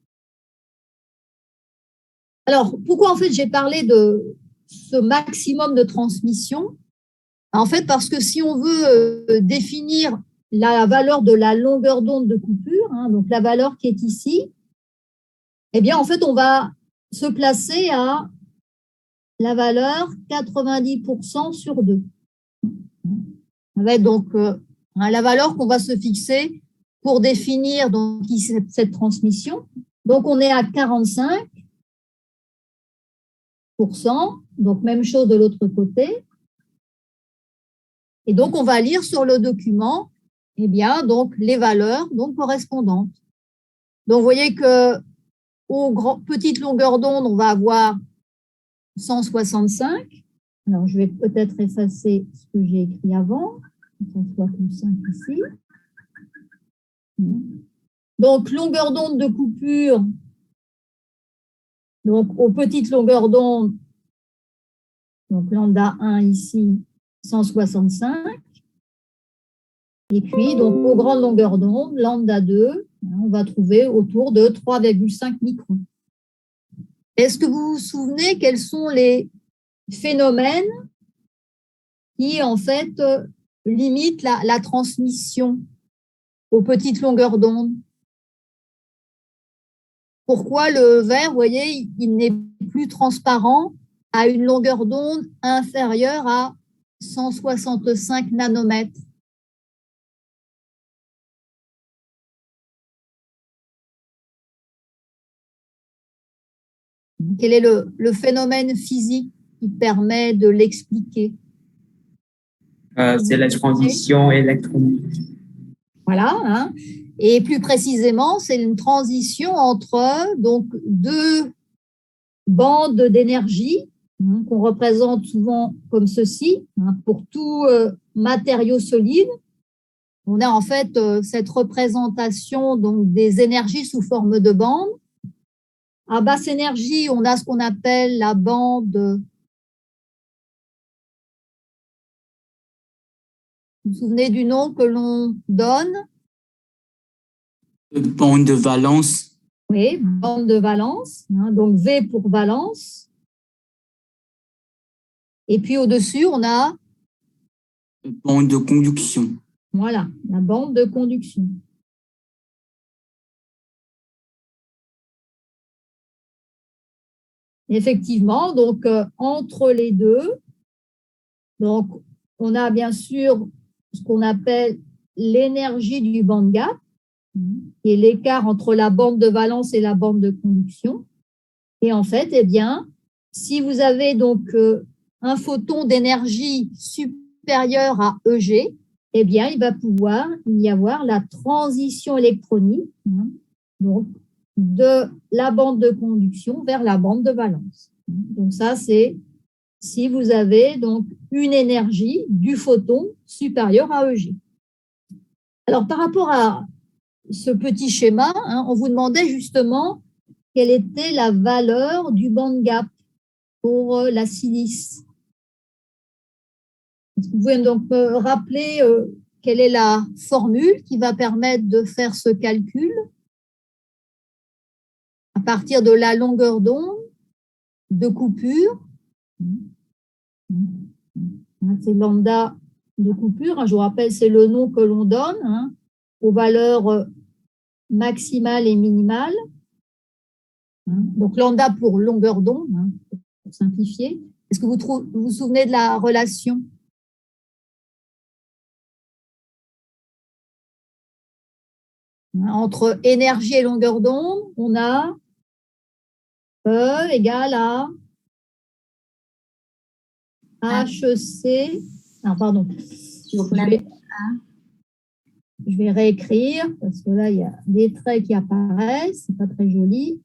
Alors, pourquoi en fait j'ai parlé de ce maximum de transmission? En fait, parce que si on veut définir la valeur de la longueur d'onde de coupure, donc la valeur qui est ici, eh bien, en fait, on va se placer à la valeur 90% sur 2. Ça va être donc la valeur qu'on va se fixer pour définir donc, cette transmission. Donc, on est à 45%, donc même chose de l'autre côté. Et donc, on va lire sur le document, eh bien, donc, les valeurs donc, correspondantes. Donc, vous voyez que aux petites longueurs d'onde, on va avoir 165. Alors, je vais peut-être effacer ce que j'ai écrit avant. 165 ici. Donc, longueur d'onde de coupure. Donc, aux petites longueurs d'onde, donc lambda 1 ici, 165. Et puis, donc, aux grandes longueurs d'onde, lambda 2, on va trouver autour de 3,5 microns. Est-ce que vous vous souvenez quels sont les phénomènes qui, en fait, limitent la transmission aux petites longueurs d'onde? Pourquoi le verre, vous voyez, il n'est plus transparent à une longueur d'onde inférieure à 165 nanomètres? Quel est le phénomène physique qui permet de l'expliquer? C'est la transition électronique. Voilà. Et plus précisément, c'est une transition entre donc, deux bandes d'énergie qu'on représente souvent comme ceci pour tout matériau solide. on a en fait cette représentation donc, des énergies sous forme de bande. À basse énergie, on a ce qu'on appelle la bande. Vous vous souvenez du nom que l'on donne? Bande de valence. Oui, bande de valence, hein, donc V pour valence. Et puis au-dessus, on a Bande de conduction. voilà, la bande de conduction. Effectivement, donc entre les deux, donc on a bien sûr ce qu'on appelle l'énergie du band gap, qui est l'écart entre la bande de valence et la bande de conduction. Et en fait, eh bien, si vous avez donc un photon d'énergie supérieur à EG, eh bien, il va pouvoir y avoir la transition électronique, donc de la bande de conduction vers la bande de valence. Donc ça, c'est si vous avez donc une énergie du photon supérieure à EG. Alors, par rapport à ce petit schéma, on vous demandait justement quelle était la valeur du band gap pour la silice. Vous pouvez donc me rappeler quelle est la formule qui va permettre de faire ce calcul à partir de la longueur d'onde de coupure. C'est lambda de coupure. Je vous rappelle, c'est le nom que l'on donne aux valeurs maximales et minimales. Donc lambda pour longueur d'onde, pour simplifier. Est-ce que vous vous souvenez de la relation? Entre énergie et longueur d'onde, on a E égale à HEC. Ah, pardon. Je vais réécrire parce que là, il y a des traits qui apparaissent. C'est pas très joli.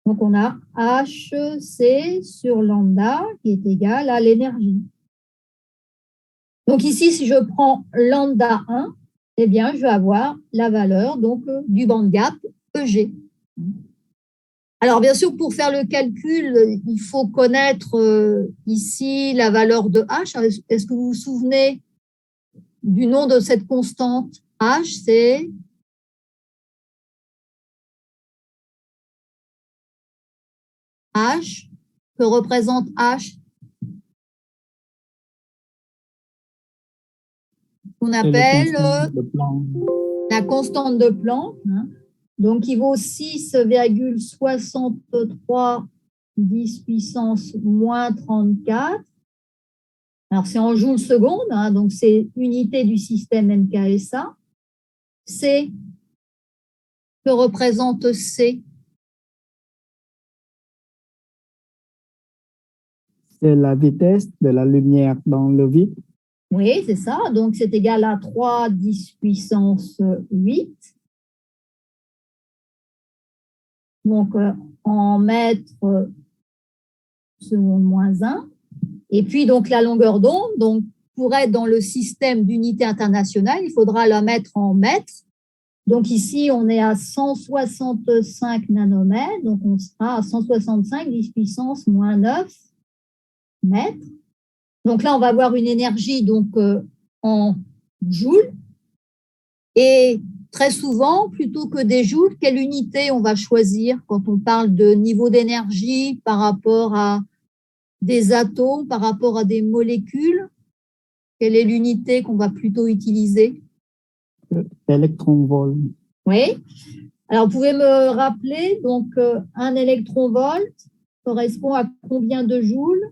Donc, on a HEC sur lambda qui est égal à l'énergie. Donc, ici, si je prends lambda 1, eh bien, je vais avoir la valeur donc, du band gap EG. Alors, bien sûr, pour faire le calcul, il faut connaître ici la valeur de H. Est-ce que vous vous souvenez du nom de cette constante? H, c'est H, que représente H? On appelle la constante de Planck. Donc, il vaut 6,63 10 puissance moins 34. Alors, c'est en joules secondes, donc c'est unité du système MKSA. C, que représente C? C'est la vitesse de la lumière dans le vide. Oui, c'est ça. Donc, c'est égal à 3 10 puissance 8. Donc, en mètres seconde moins 1. Et puis, donc, la longueur d'onde, donc, pour être dans le système d'unité internationale, il faudra la mettre en mètres. Donc, ici, on est à 165 nanomètres. Donc, on sera à 165 10 puissance moins 9 mètres. Donc, là, on va avoir une énergie donc, en joules. Et très souvent, plutôt que des joules, quelle unité on va choisir quand on parle de niveau d'énergie par rapport à des atomes, par rapport à des molécules? Quelle est l'unité qu'on va plutôt utiliser? Électron-volt. Oui. Alors, vous pouvez me rappeler, donc, un électron-volt correspond à combien de joules?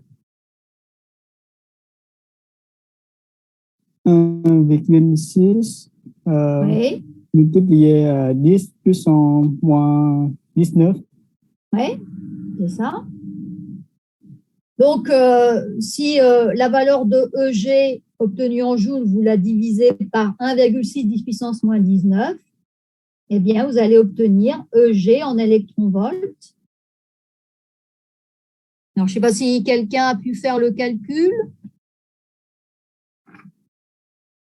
1,6 Oui. multiplié 10 puissance moins 19. Oui, c'est ça. Donc, si la valeur de EG obtenue en joules, vous la divisez par 1,6 10 puissance moins 19, eh bien, vous allez obtenir EG en électron-volt. Alors, je ne sais pas si quelqu'un a pu faire le calcul.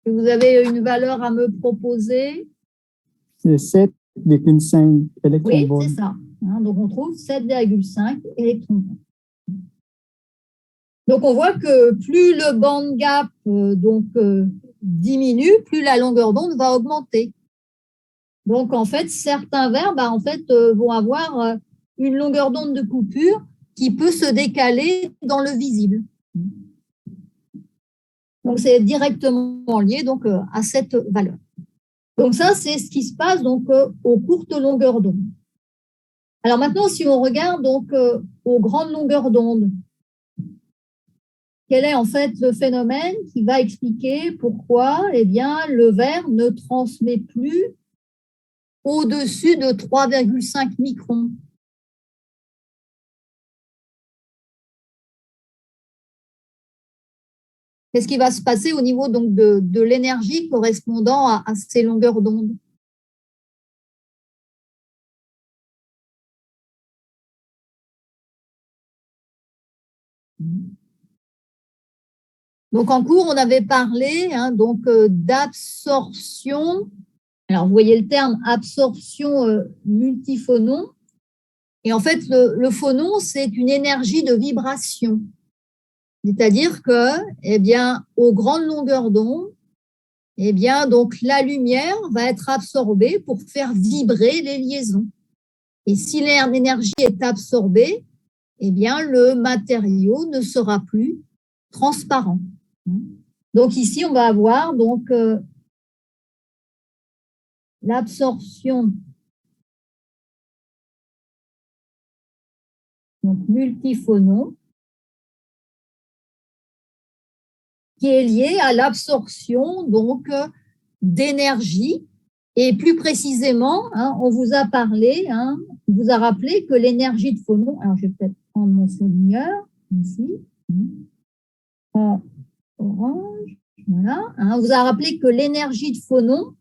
Et vous avez une valeur à me proposer? C'est 7,5 Oui, électronvolts. c'est ça. Hein, donc, on trouve 7,5 électronvolts. Donc, on voit que plus le band gap diminue, plus la longueur d'onde va augmenter. Donc, en fait, certains verbes vont avoir une longueur d'onde de coupure qui peut se décaler dans le visible. Donc, c'est directement lié à cette valeur. Donc, ça, c'est ce qui se passe aux courtes longueurs d'onde. Alors maintenant, si on regarde aux grandes longueurs d'onde, quel est en fait le phénomène qui va expliquer pourquoi le verre ne transmet plus au-dessus de 3,5 microns? Qu'est-ce qui va se passer au niveau de l'énergie correspondant à ces longueurs d'onde? Donc, en cours, on avait parlé d'absorption. Alors, vous voyez le terme absorption multiphonon. Et en fait, le phonon, c'est une énergie de vibration. C'est-à-dire que, aux grandes longueurs d'onde, la lumière va être absorbée pour faire vibrer les liaisons. Et si l'énergie est absorbée, le matériau ne sera plus transparent. Donc ici, on va avoir l'absorption multiphonon qui est liée à l'absorption d'énergie. Et plus précisément, on vous a parlé, on vous a rappelé que l'énergie de phonon, alors je vais peut-être prendre mon souligneur ici, en orange, voilà, on vous a rappelé que l'énergie de phonon,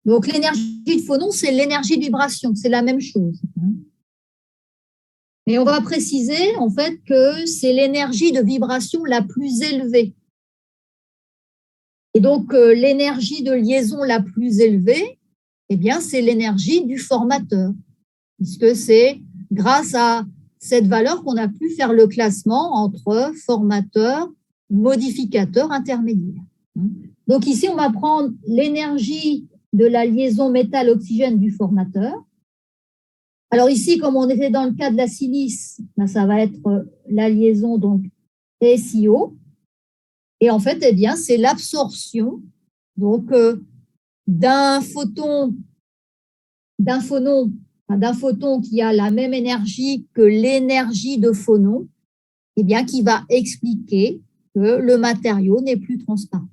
donc l'énergie de phonon, c'est l'énergie de vibration, c'est la même chose. Mais on va préciser en fait que c'est l'énergie de vibration la plus élevée. Et donc, l'énergie de liaison la plus élevée, c'est l'énergie du formateur, puisque c'est grâce à cette valeur qu'on a pu faire le classement entre formateur, modificateur, intermédiaire. Donc ici, on va prendre l'énergie de la liaison métal-oxygène du formateur. Alors ici, comme on était dans le cas de la silice, ça va être la liaison SiO. Et en fait, c'est l'absorption d'un photon qui a la même énergie que l'énergie de phonon, qui va expliquer que le matériau n'est plus transparent.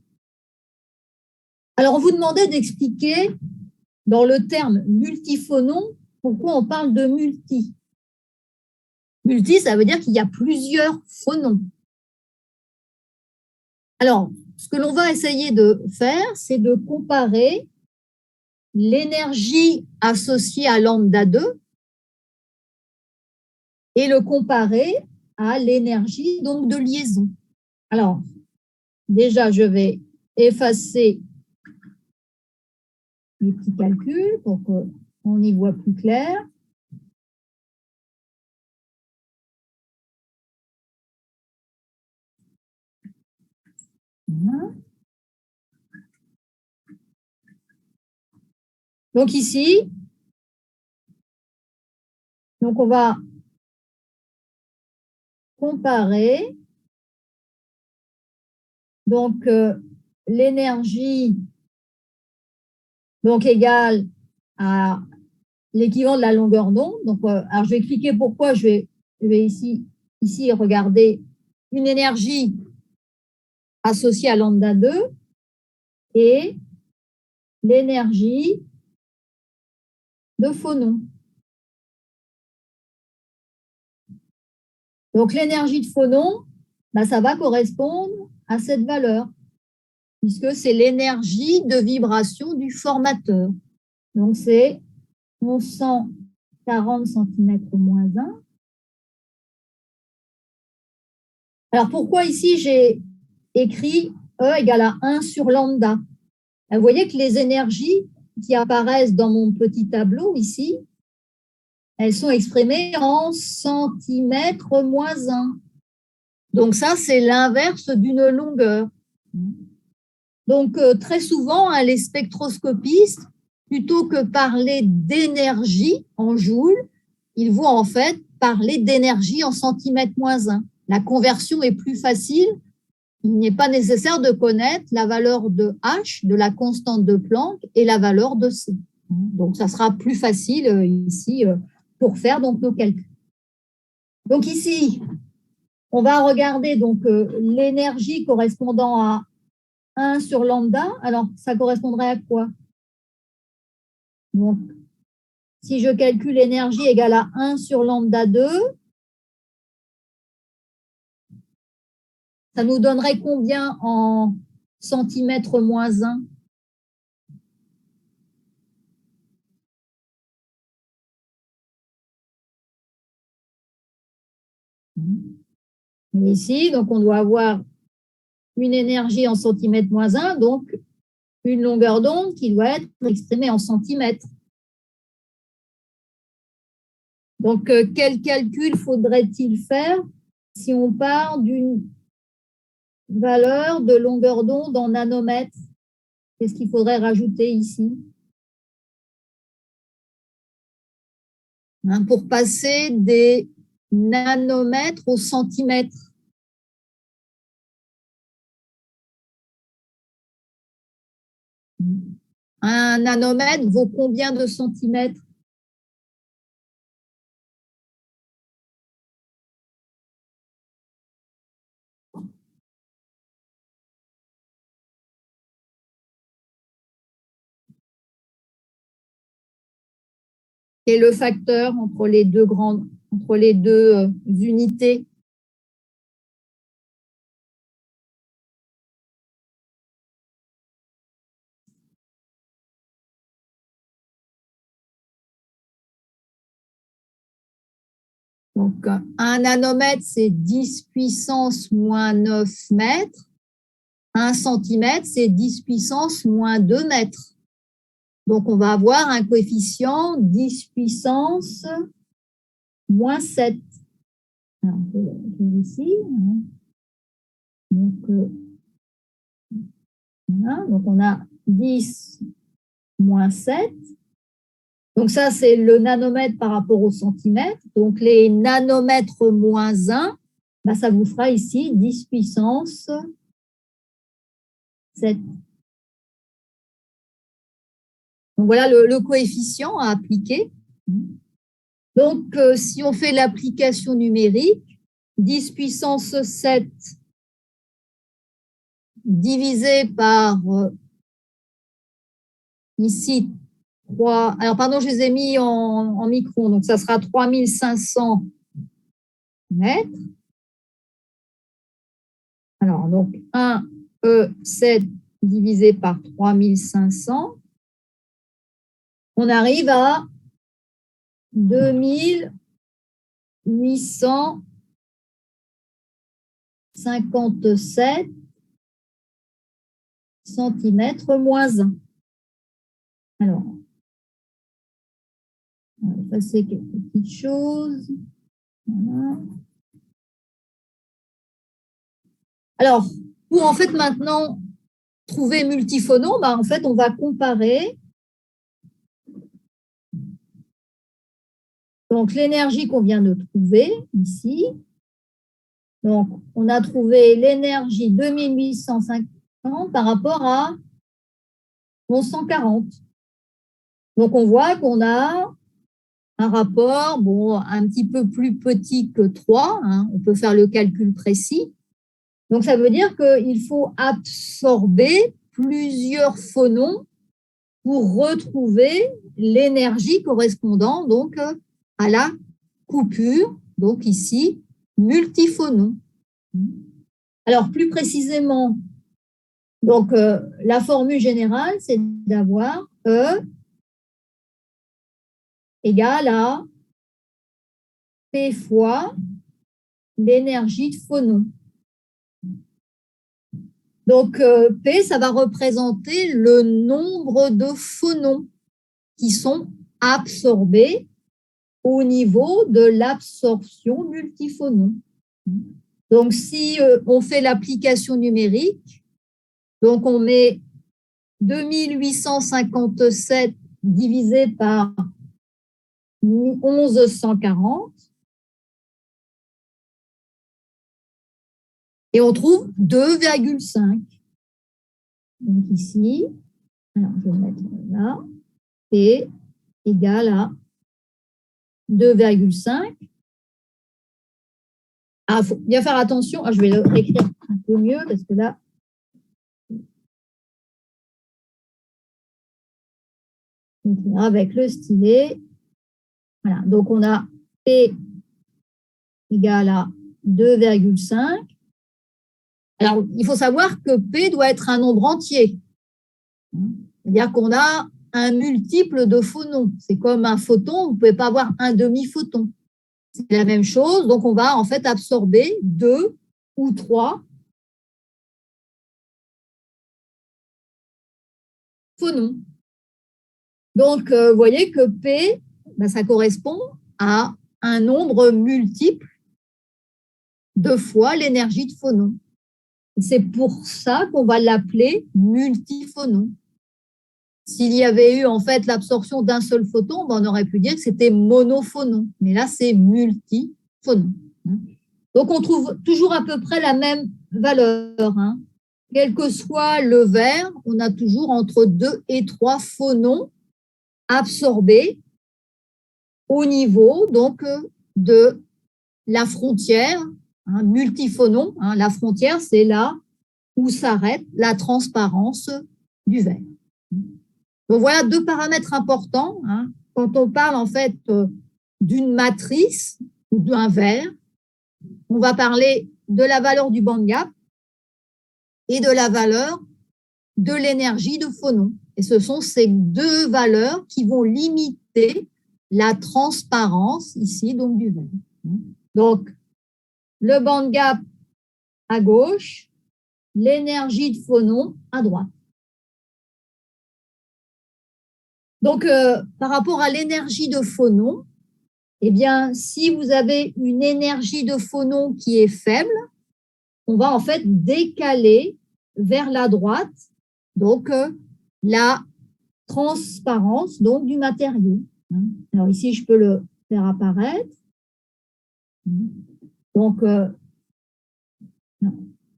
Alors, on vous demandait d'expliquer dans le terme multiphonon pourquoi on parle de multi. Multi, ça veut dire qu'il y a plusieurs phonons. Alors, ce que l'on va essayer de faire, c'est de comparer l'énergie associée à lambda 2 et le comparer à l'énergie de liaison. Alors, déjà, je vais effacer les petits calculs pour qu'on y voit plus clair. Voilà. Donc ici, on va comparer l'énergie égale à l'équivalent de la longueur d'onde. Alors je vais expliquer pourquoi je vais ici regarder une énergie associée à lambda 2 et l'énergie de phonon. Donc, l'énergie de phonon, ça va correspondre à cette valeur, puisque c'est l'énergie de vibration du formateur. Donc, c'est 1140 cm-1. Alors, pourquoi ici j'ai écrit E égale à 1 sur lambda? Vous voyez que les énergies qui apparaissent dans mon petit tableau ici, elles sont exprimées en centimètres moins 1. Donc ça, c'est l'inverse d'une longueur. Donc très souvent, les spectroscopistes, plutôt que parler d'énergie en joules, ils vont en fait parler d'énergie en centimètres moins 1. La conversion est plus facile. Il n'est pas nécessaire de connaître la valeur de H, de la constante de Planck, et la valeur de C. Donc, ça sera plus facile ici pour faire donc, nos calculs. Donc, ici, on va regarder donc l'énergie correspondant à 1 sur lambda. Alors, ça correspondrait à quoi? Donc, si je calcule l'énergie égale à 1 sur lambda 2, ça nous donnerait combien en centimètres moins 1? Ici, donc on doit avoir une énergie en centimètres moins 1, donc une longueur d'onde qui doit être exprimée en centimètres. Donc, quel calcul faudrait-il faire si on part d'une valeur de longueur d'onde en nanomètres? Qu'est-ce qu'il faudrait rajouter ici? Pour passer des nanomètres au centimètre. Un nanomètre vaut combien de centimètres? Et le facteur entre les deux unités? Donc, un nanomètre, c'est 10 puissance moins 9 mètres. Un centimètre, c'est 10 puissance moins 2 mètres. Donc, on va avoir un coefficient 10 puissance moins 7. Alors, je vais ici. Donc, voilà. Donc, on a 10 moins 7. Donc, ça, c'est le nanomètre par rapport au centimètre. Donc, les nanomètres moins 1, ça vous fera ici 10 puissance 7. Donc, voilà le coefficient à appliquer. Donc, si on fait l'application numérique, 10 puissance 7 divisé par ici 3. Alors, pardon, je les ai mis en micron. Donc, ça sera 3500 mètres. Alors, donc, 1 E7 divisé par 3500. On arrive à 2857 centimètres moins 1. Alors, on va effacer quelques petites choses. Voilà. Alors, pour en fait maintenant trouver multiphonon, en fait, on va comparer donc l'énergie qu'on vient de trouver ici. Donc, on a trouvé l'énergie 2850 par rapport à 1140. Donc, on voit qu'on a un rapport un petit peu plus petit que 3. On peut faire le calcul précis. Donc, ça veut dire qu'il faut absorber plusieurs phonons pour retrouver l'énergie correspondant donc à la coupure, donc ici, multiphonon. Alors, plus précisément, donc la formule générale, c'est d'avoir E égale à P fois l'énergie de phonon. Donc, P, ça va représenter le nombre de phonons qui sont absorbés au niveau de l'absorption multiphonon. Donc, si on fait l'application numérique, donc on met 2857 divisé par 1140 et on trouve 2,5. Donc ici, alors je vais mettre là, P égale à 2,5. Ah, il faut bien faire attention. Ah, je vais le réécrire un peu mieux parce que là, avec le stylet. Voilà, donc on a P égale à 2,5. Alors, il faut savoir que P doit être un nombre entier. C'est-à-dire qu'on a un multiple de phonons. C'est comme un photon, vous ne pouvez pas avoir un demi-photon. C'est la même chose, donc on va en fait absorber 2 ou 3 phonons. Donc, vous voyez que P, ça correspond à un nombre multiple de fois l'énergie de phonon. C'est pour ça qu'on va l'appeler multiphonon. S'il y avait eu en fait l'absorption d'un seul photon, on aurait pu dire que c'était monophonon. Mais là, c'est multiphonon. Donc, on trouve toujours à peu près la même valeur. Quel que soit le vert, on a toujours entre 2 et 3 phonons absorbés au niveau donc, de la frontière, multiphonon. La frontière, c'est là où s'arrête la transparence du verre. Donc voilà 2 paramètres importants. Quand on parle en fait d'une matrice ou d'un verre, on va parler de la valeur du band gap et de la valeur de l'énergie de phonon. Et ce sont ces 2 valeurs qui vont limiter la transparence ici donc du verre. Donc le band gap à gauche, l'énergie de phonon à droite. Donc, par rapport à l'énergie de phonon, eh bien, si vous avez une énergie de phonon qui est faible, on va en fait décaler vers la droite, donc la transparence donc, du matériau. Alors ici, je peux le faire apparaître. Donc, je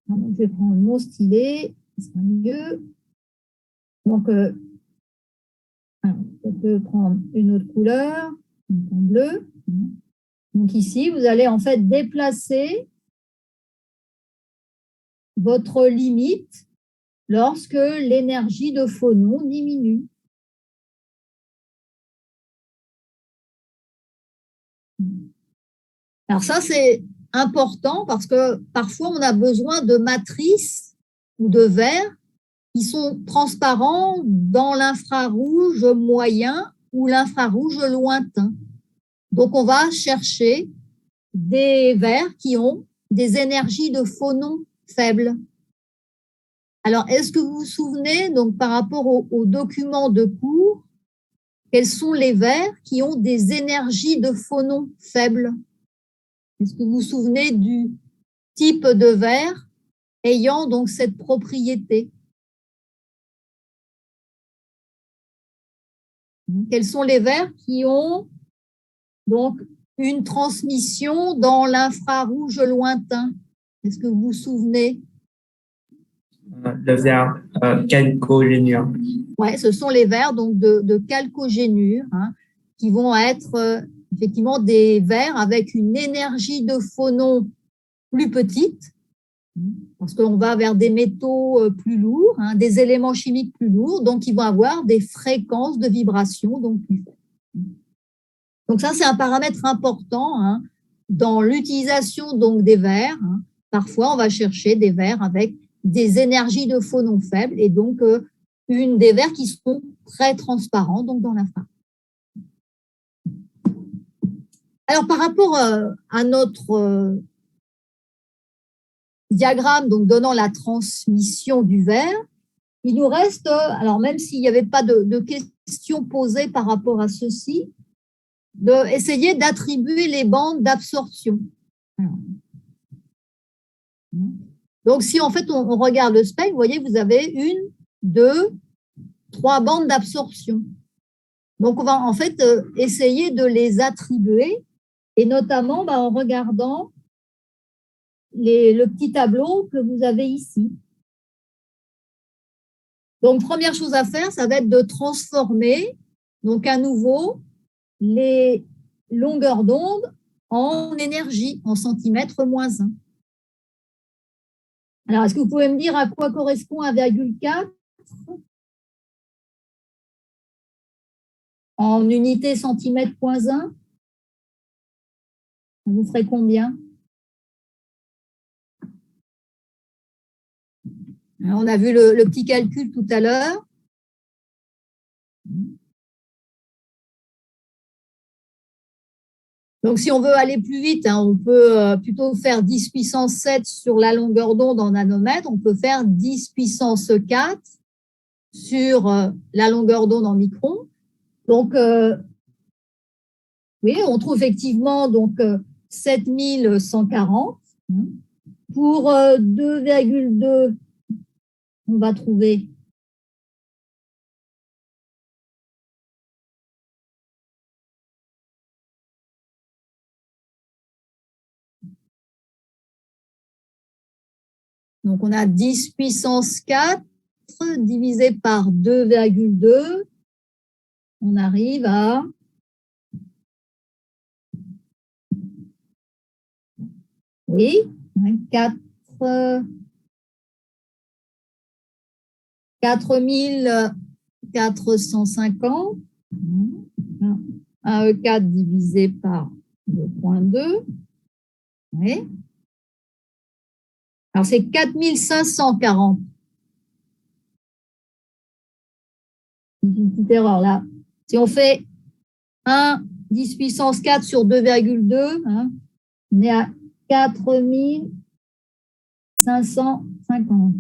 vais prendre mon stylet, ce sera mieux. Donc, je peux prendre une autre couleur, en bleu. Donc ici, vous allez en fait déplacer votre limite lorsque l'énergie de phonon diminue. Alors ça, c'est important parce que parfois, on a besoin de matrices ou de verres qui sont transparents dans l'infrarouge moyen ou l'infrarouge lointain. Donc, on va chercher des verres qui ont des énergies de phonon faibles. Alors, est-ce que vous vous souvenez, donc par rapport aux documents de cours, quels sont les verres qui ont des énergies de phonon faibles? Est-ce que vous vous souvenez du type de verre ayant donc cette propriété? Quels sont les verres qui ont donc une transmission dans l'infrarouge lointain? Est-ce que vous vous souvenez? Le verre chalcogénure. Oui, ce sont les verres donc de chalcogénure qui vont être effectivement des verres avec une énergie de phonon plus petite, parce qu'on va vers des métaux plus lourds, des éléments chimiques plus lourds, donc ils vont avoir des fréquences de vibration donc plus faibles. Donc ça, c'est un paramètre important dans l'utilisation donc des verres. Parfois, on va chercher des verres avec des énergies de phonon faibles et donc des verres qui sont très transparents donc dans l'infrarouge. Alors, par rapport à notre diagramme donc donnant la transmission du vert, il nous reste, alors même s'il n'y avait pas de questions posées par rapport à ceci, d'essayer d'attribuer les bandes d'absorption. Donc, si en fait on regarde le spectre, vous voyez, vous avez 1, 2, 3 bandes d'absorption. Donc, on va en fait essayer de les attribuer, et notamment en regardant le petit tableau que vous avez ici. Donc, première chose à faire, ça va être de transformer, donc à nouveau, les longueurs d'onde en énergie, en centimètres moins 1. Alors, est-ce que vous pouvez me dire à quoi correspond 1,4 en unité centimètre moins 1? Vous ferez combien? Alors, on a vu le petit calcul tout à l'heure. Donc, si on veut aller plus vite, on peut plutôt faire 10 puissance 7 sur la longueur d'onde en nanomètres. On peut faire 10 puissance 4 sur la longueur d'onde en microns. Donc, oui, on trouve effectivement donc 7140. Pour 2,2, on va trouver donc on a 10 puissance 4 divisé par 2,2, on arrive à oui, 4450. 1 E4 divisé par 2,2. Oui. Alors, c'est 4540. Une petite erreur là. Si on fait 10 puissance 4 sur 2,2, on est à 4550,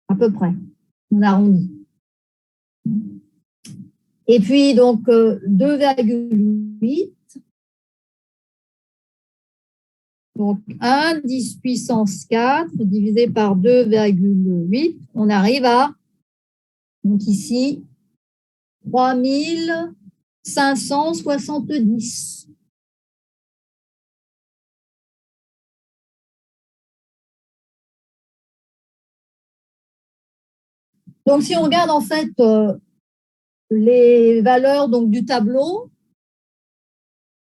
à peu près. On arrondit. Et puis, donc, 2,8. Donc, 10 puissance 4 divisé par 2,8, on arrive à, donc ici, 3570. Donc, si on regarde en fait les valeurs donc, du tableau,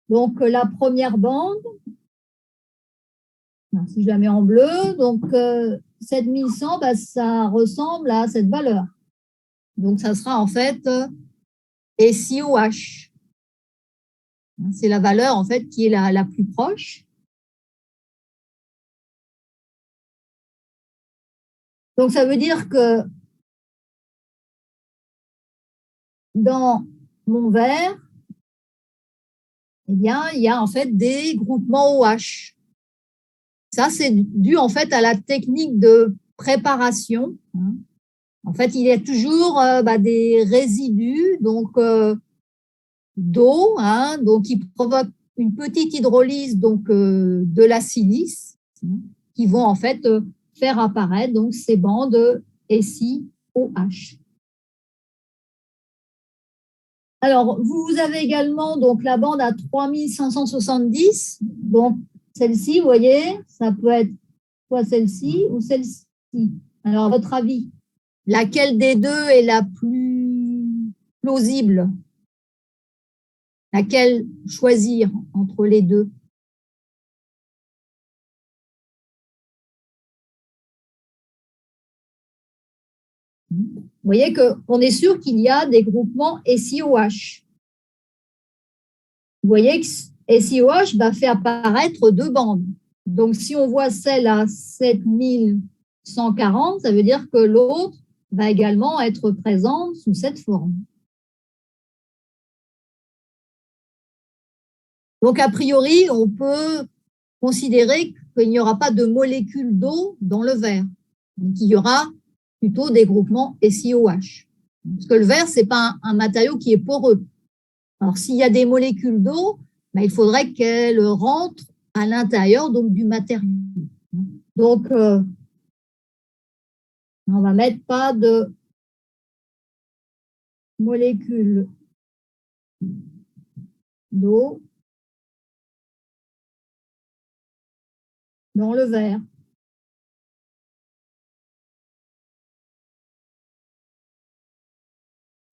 donc la première bande, si je la mets en bleu, donc 7100, ça ressemble à cette valeur. Donc, ça sera en fait SiOH. C'est la valeur en fait qui est la plus proche. Donc, ça veut dire que dans mon verre, eh bien, il y a en fait des groupements OH. Ça, c'est dû en fait à la technique de préparation. En fait, il y a toujours des résidus donc d'eau, donc qui provoquent une petite hydrolyse donc de la silice, qui vont en fait faire apparaître donc ces bandes SiOH. Alors, vous avez également donc la bande à 3570. Donc, celle-ci, vous voyez, ça peut être soit celle-ci ou celle-ci. Alors, à votre avis, laquelle des deux est la plus plausible? Laquelle choisir entre les deux? Vous voyez qu'on est sûr qu'il y a des groupements SiOH. Vous voyez que SiOH fait apparaître deux bandes. Donc, si on voit celle à 7140, ça veut dire que l'autre va également être présente sous cette forme. Donc, a priori, on peut considérer qu'il n'y aura pas de molécules d'eau dans le verre, mais qu'il y aura plutôt des groupements SiOH. Parce que le verre, ce n'est pas un matériau qui est poreux. Alors, s'il y a des molécules d'eau, ben, il faudrait qu'elles rentrent à l'intérieur donc, du matériau. Donc, on va mettre pas de molécules d'eau dans le verre.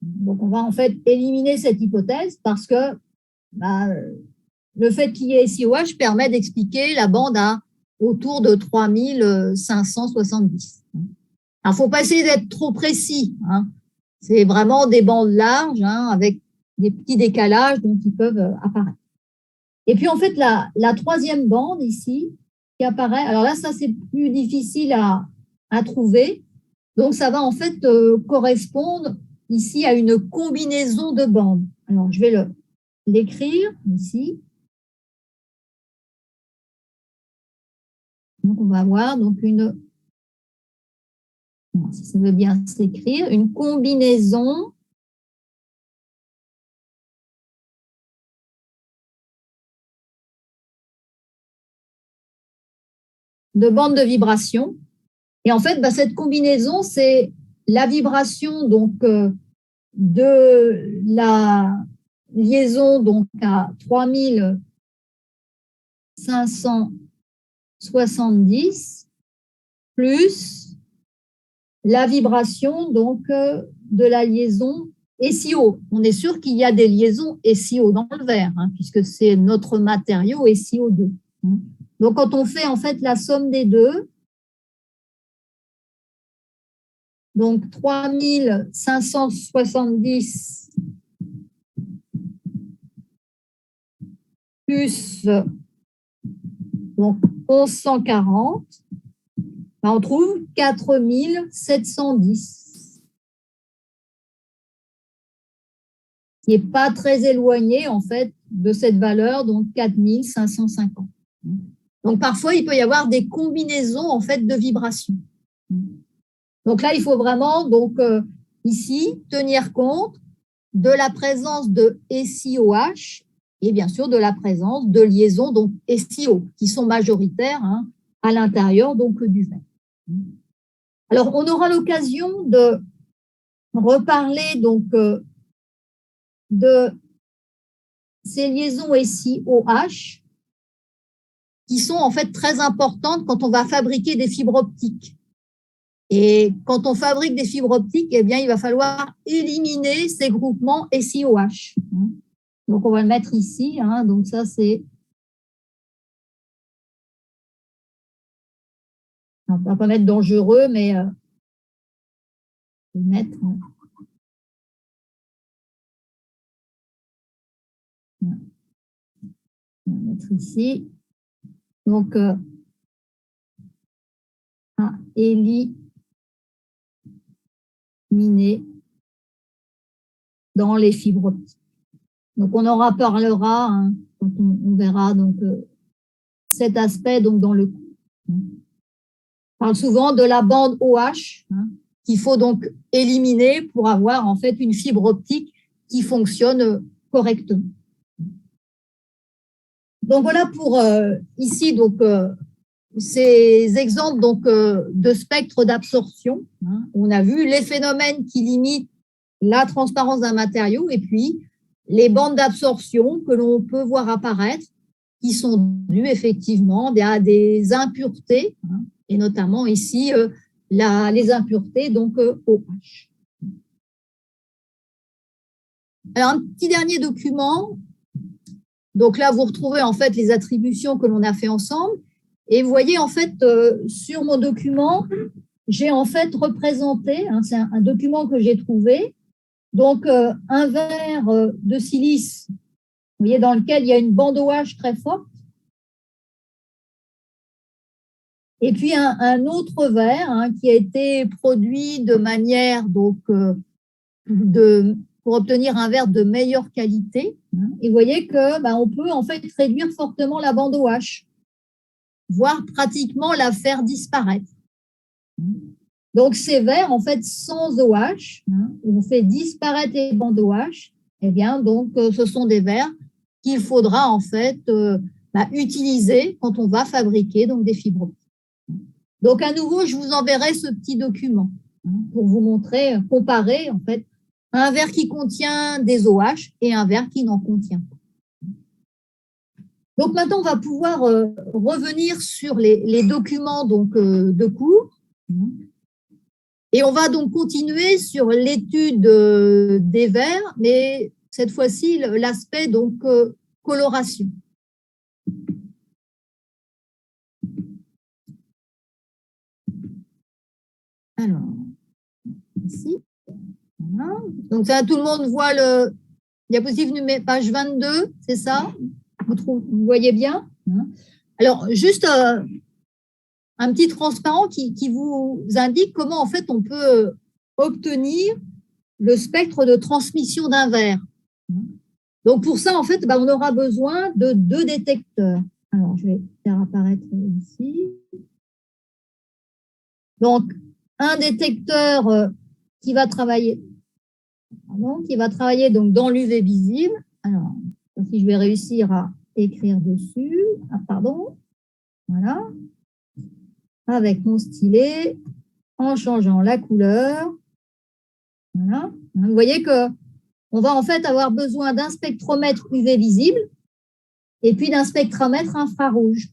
Donc, on va en fait éliminer cette hypothèse parce que le fait qu'il y ait SiOH permet d'expliquer la bande à autour de 3570. Alors, il ne faut pas essayer d'être trop précis. Hein. C'est vraiment des bandes larges avec des petits décalages donc, qui peuvent apparaître. Et puis, en fait, la troisième bande ici qui apparaît, alors là, ça, c'est plus difficile à trouver. Donc, ça va en fait correspondre ici à une combinaison de bandes. Alors, je vais l'écrire ici. Donc, on va avoir donc si ça veut bien s'écrire, une combinaison de bandes de vibration. Et en fait, cette combinaison, c'est la vibration donc, de la liaison donc, à 3570 plus la vibration donc, de la liaison SiO. On est sûr qu'il y a des liaisons SiO dans le verre, puisque c'est notre matériau SiO2. Donc, quand on fait en fait la somme des deux, donc 3570 plus donc 1140, on trouve 4710, qui n'est pas très éloigné en fait de cette valeur, donc 4550. Donc parfois, il peut y avoir des combinaisons en fait de vibrations. Donc là, il faut vraiment donc ici tenir compte de la présence de SiOH et bien sûr de la présence de liaisons donc SiO qui sont majoritaires à l'intérieur donc du verre. Alors, on aura l'occasion de reparler donc de ces liaisons SiOH qui sont en fait très importantes quand on va fabriquer des fibres optiques. Et quand on fabrique des fibres optiques, eh bien, il va falloir éliminer ces groupements SiOH. Donc, on va le mettre ici. Donc, ça, c'est… On ne va pas mettre dangereux, mais on va mettre… On va mettre ici. Donc, à éliminer dans les fibres optiques. Donc, on en reparlera quand on verra donc, cet aspect donc, dans le cours. On parle souvent de la bande OH qu'il faut donc éliminer pour avoir en fait une fibre optique qui fonctionne correctement. Donc, voilà pour ici donc, ces exemples donc, de spectres d'absorption. On a vu les phénomènes qui limitent la transparence d'un matériau et puis les bandes d'absorption que l'on peut voir apparaître qui sont dues effectivement à des impuretés, et notamment ici les impuretés donc OH. Alors, un petit dernier document. Donc là, vous retrouvez en fait les attributions que l'on a fait ensemble. Et vous voyez en fait sur mon document, j'ai en fait représenté, c'est un document que j'ai trouvé, donc un verre de silice, vous voyez, dans lequel il y a une bande OH très forte. Et puis un autre verre qui a été produit de manière donc pour obtenir un verre de meilleure qualité. Et vous voyez que on peut en fait réduire fortement la bande OH. voire pratiquement la faire disparaître. Donc, ces verres, en fait, sans OH, on fait disparaître les bandes OH, eh bien, donc, ce sont des verres qu'il faudra, en fait, utiliser quand on va fabriquer donc, des fibres optiques. Donc, à nouveau, je vous enverrai ce petit document pour vous montrer, comparer, en fait, un verre qui contient des OH et un verre qui n'en contient pas. Donc, maintenant, on va pouvoir revenir sur les documents donc, de cours. Et on va donc continuer sur l'étude des verres, mais cette fois-ci, l'aspect donc coloration. Alors, ici, voilà. Donc ça, tout le monde voit le diapositive page 22, c'est ça? Vous voyez bien? Alors, juste un petit transparent qui vous indique comment, en fait, on peut obtenir le spectre de transmission d'un verre. Donc, pour ça, en fait, on aura besoin de 2 détecteurs. Alors, je vais faire apparaître ici. Donc, un détecteur qui va travailler donc dans l'UV visible. Alors, si je vais réussir à écrire dessus. Voilà. Avec mon stylet, en changeant la couleur. Voilà. Vous voyez qu'on va en fait avoir besoin d'un spectromètre UV visible et puis d'un spectromètre infrarouge.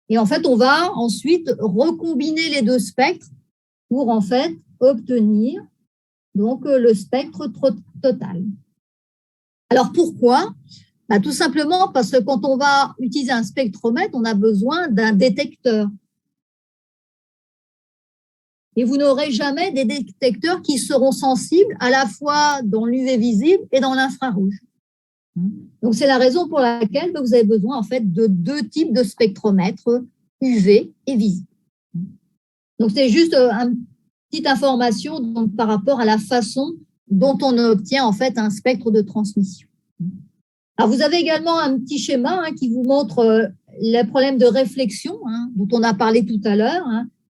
Et en fait, on va ensuite recombiner les 2 spectres pour en fait obtenir donc le spectre total. Alors pourquoi? Tout simplement parce que quand on va utiliser un spectromètre, on a besoin d'un détecteur. Et vous n'aurez jamais des détecteurs qui seront sensibles à la fois dans l'UV visible et dans l'infrarouge. Donc, c'est la raison pour laquelle vous avez besoin en fait de 2 types de spectromètres, UV et visible. Donc, c'est juste une petite information donc, par rapport à la façon dont on obtient en fait un spectre de transmission. Alors, vous avez également un petit schéma qui vous montre les problèmes de réflexion dont on a parlé tout à l'heure,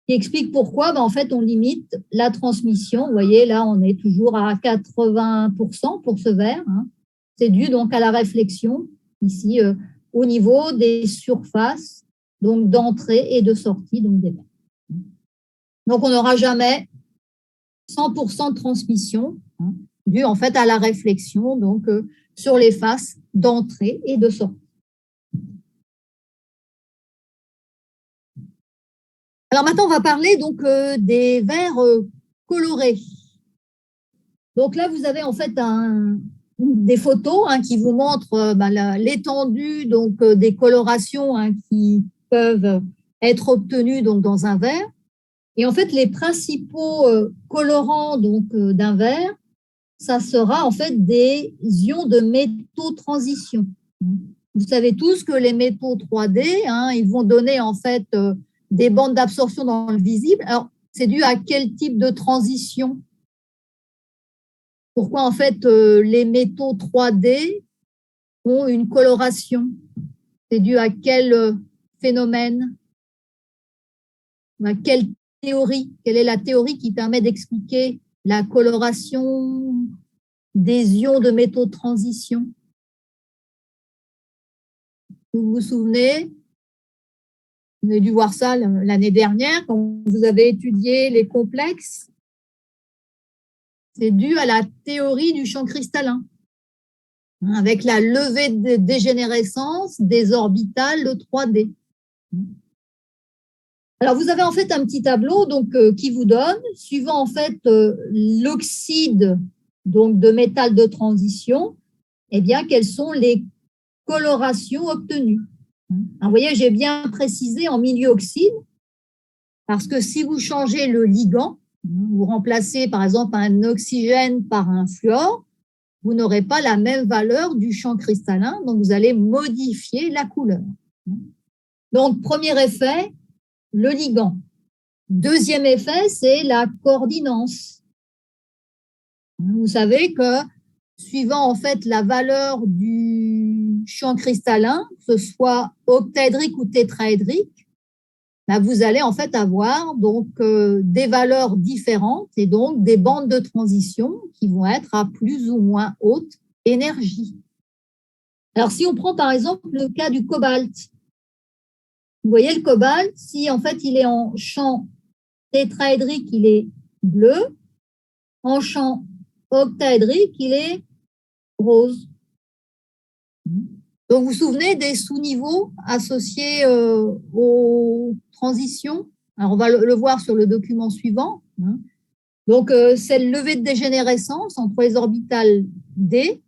qui explique pourquoi en fait, on limite la transmission. Vous voyez, là, on est toujours à 80% pour ce verre. C'est dû donc à la réflexion, ici, au niveau des surfaces donc d'entrée et de sortie donc, des verres. Donc, on n'aura jamais 100% de transmission dû en fait à la réflexion donc, sur les faces d'entrée et de sortie. Alors maintenant, on va parler donc des verres colorés. Donc là, vous avez en fait des photos qui vous montrent l'étendue donc des colorations qui peuvent être obtenues donc dans un verre. Et en fait, les principaux colorants donc d'un verre, ça sera en fait des ions de métaux transition. Vous savez tous que les métaux 3D, ils vont donner en fait des bandes d'absorption dans le visible. Alors, c'est dû à quel type de transition? Pourquoi, en fait, les métaux 3D ont une coloration? C'est dû à quel phénomène? À quelle théorie? Quelle est la théorie qui permet d'expliquer la coloration des ions de métaux de transition? Vous vous souvenez? Vous avez dû voir ça l'année dernière quand vous avez étudié les complexes. C'est dû à la théorie du champ cristallin, avec la levée de dégénérescence des orbitales de 3D. Alors, vous avez en fait un petit tableau donc, qui vous donne, suivant en fait l'oxyde donc, de métal de transition, eh bien, quelles sont les colorations obtenues. Alors, vous voyez, j'ai bien précisé en milieu oxyde, parce que si vous changez le ligand, vous remplacez par exemple un oxygène par un fluor, vous n'aurez pas la même valeur du champ cristallin, donc vous allez modifier la couleur. Donc, premier effet, le ligand. Deuxième effet, c'est la coordinance. Vous savez que suivant en fait la valeur du champ cristallin, que ce soit octaédrique ou tétraédrique, vous allez en fait avoir donc des valeurs différentes et donc des bandes de transition qui vont être à plus ou moins haute énergie. Alors, si on prend par exemple le cas du cobalt, vous voyez le cobalt, si en fait il est en champ tétraédrique, il est bleu, en champ octaédrique, il est rose. Donc, vous vous souvenez des sous-niveaux associés aux transitions? Alors, on va le voir sur le document suivant. Donc, cette levée de dégénérescence entre les orbitales D,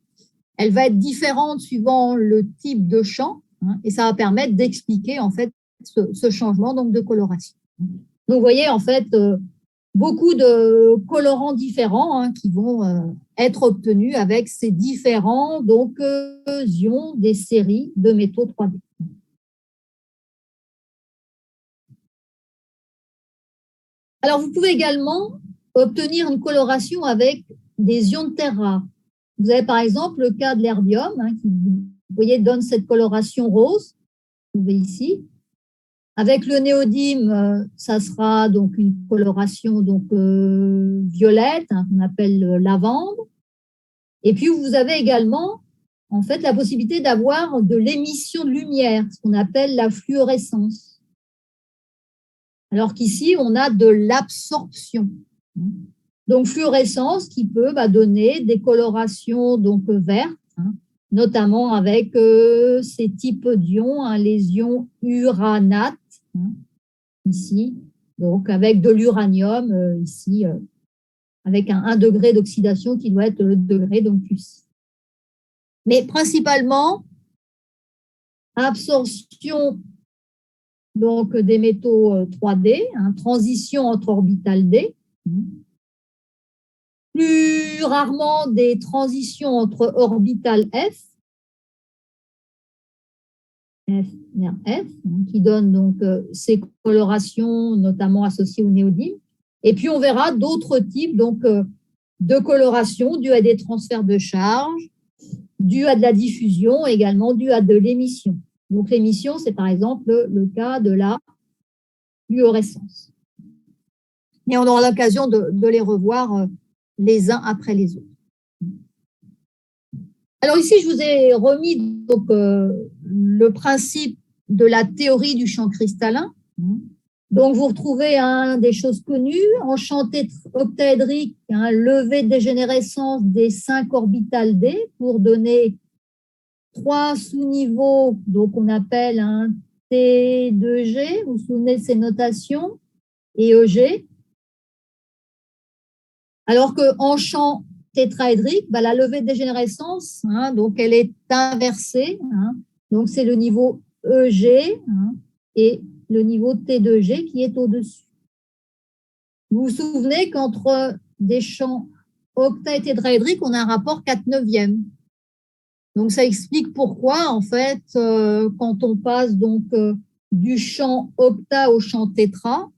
elle va être différente suivant le type de champ, et ça va permettre d'expliquer en fait ce changement donc de coloration. Donc, vous voyez en fait beaucoup de colorants différents qui vont être obtenus avec ces différents donc, ions des séries de métaux 3D. Alors, vous pouvez également obtenir une coloration avec des ions de terre rares. Vous avez par exemple le cas de l'herbium qui, vous voyez, donne cette coloration rose. Vous voyez ici. Avec le néodyme, ça sera donc une coloration donc, violette, qu'on appelle lavande. Et puis, vous avez également en fait, la possibilité d'avoir de l'émission de lumière, ce qu'on appelle la fluorescence. Alors qu'ici, on a de l'absorption. Donc, fluorescence qui peut donner des colorations donc, vertes, notamment avec ces types d'ions, les ions uranates, ici, donc avec de l'uranium, ici, avec un 1 degré d'oxydation qui doit être le degré donc plus. Mais principalement, absorption donc, des métaux 3D, transition entre orbitales D, plus rarement des transitions entre orbitales F vers F, qui donnent donc ces colorations notamment associées au néodyme. Et puis on verra d'autres types donc, de colorations dues à des transferts de charge, dues à de la diffusion, également dues à de l'émission. Donc l'émission, c'est par exemple le cas de la fluorescence. Et on aura l'occasion de les revoir les uns après les autres. Alors ici, je vous ai remis donc, le principe de la théorie du champ cristallin. Donc, vous retrouvez des choses connues, en champ octaédrique, levée de dégénérescence des 5 orbitales D pour donner 3 sous-niveaux, donc on appelle un T2G, vous vous souvenez de ces notations, et EG. Alors qu'en champ tétraédrique, la levée de dégénérescence, donc elle est inversée. Donc, c'est le niveau EG et le niveau T2G qui est au-dessus. Vous vous souvenez qu'entre des champs octa et tétraédriques, on a un rapport 4/9. Donc, ça explique pourquoi, en fait, quand on passe donc du champ octa au champ tétra,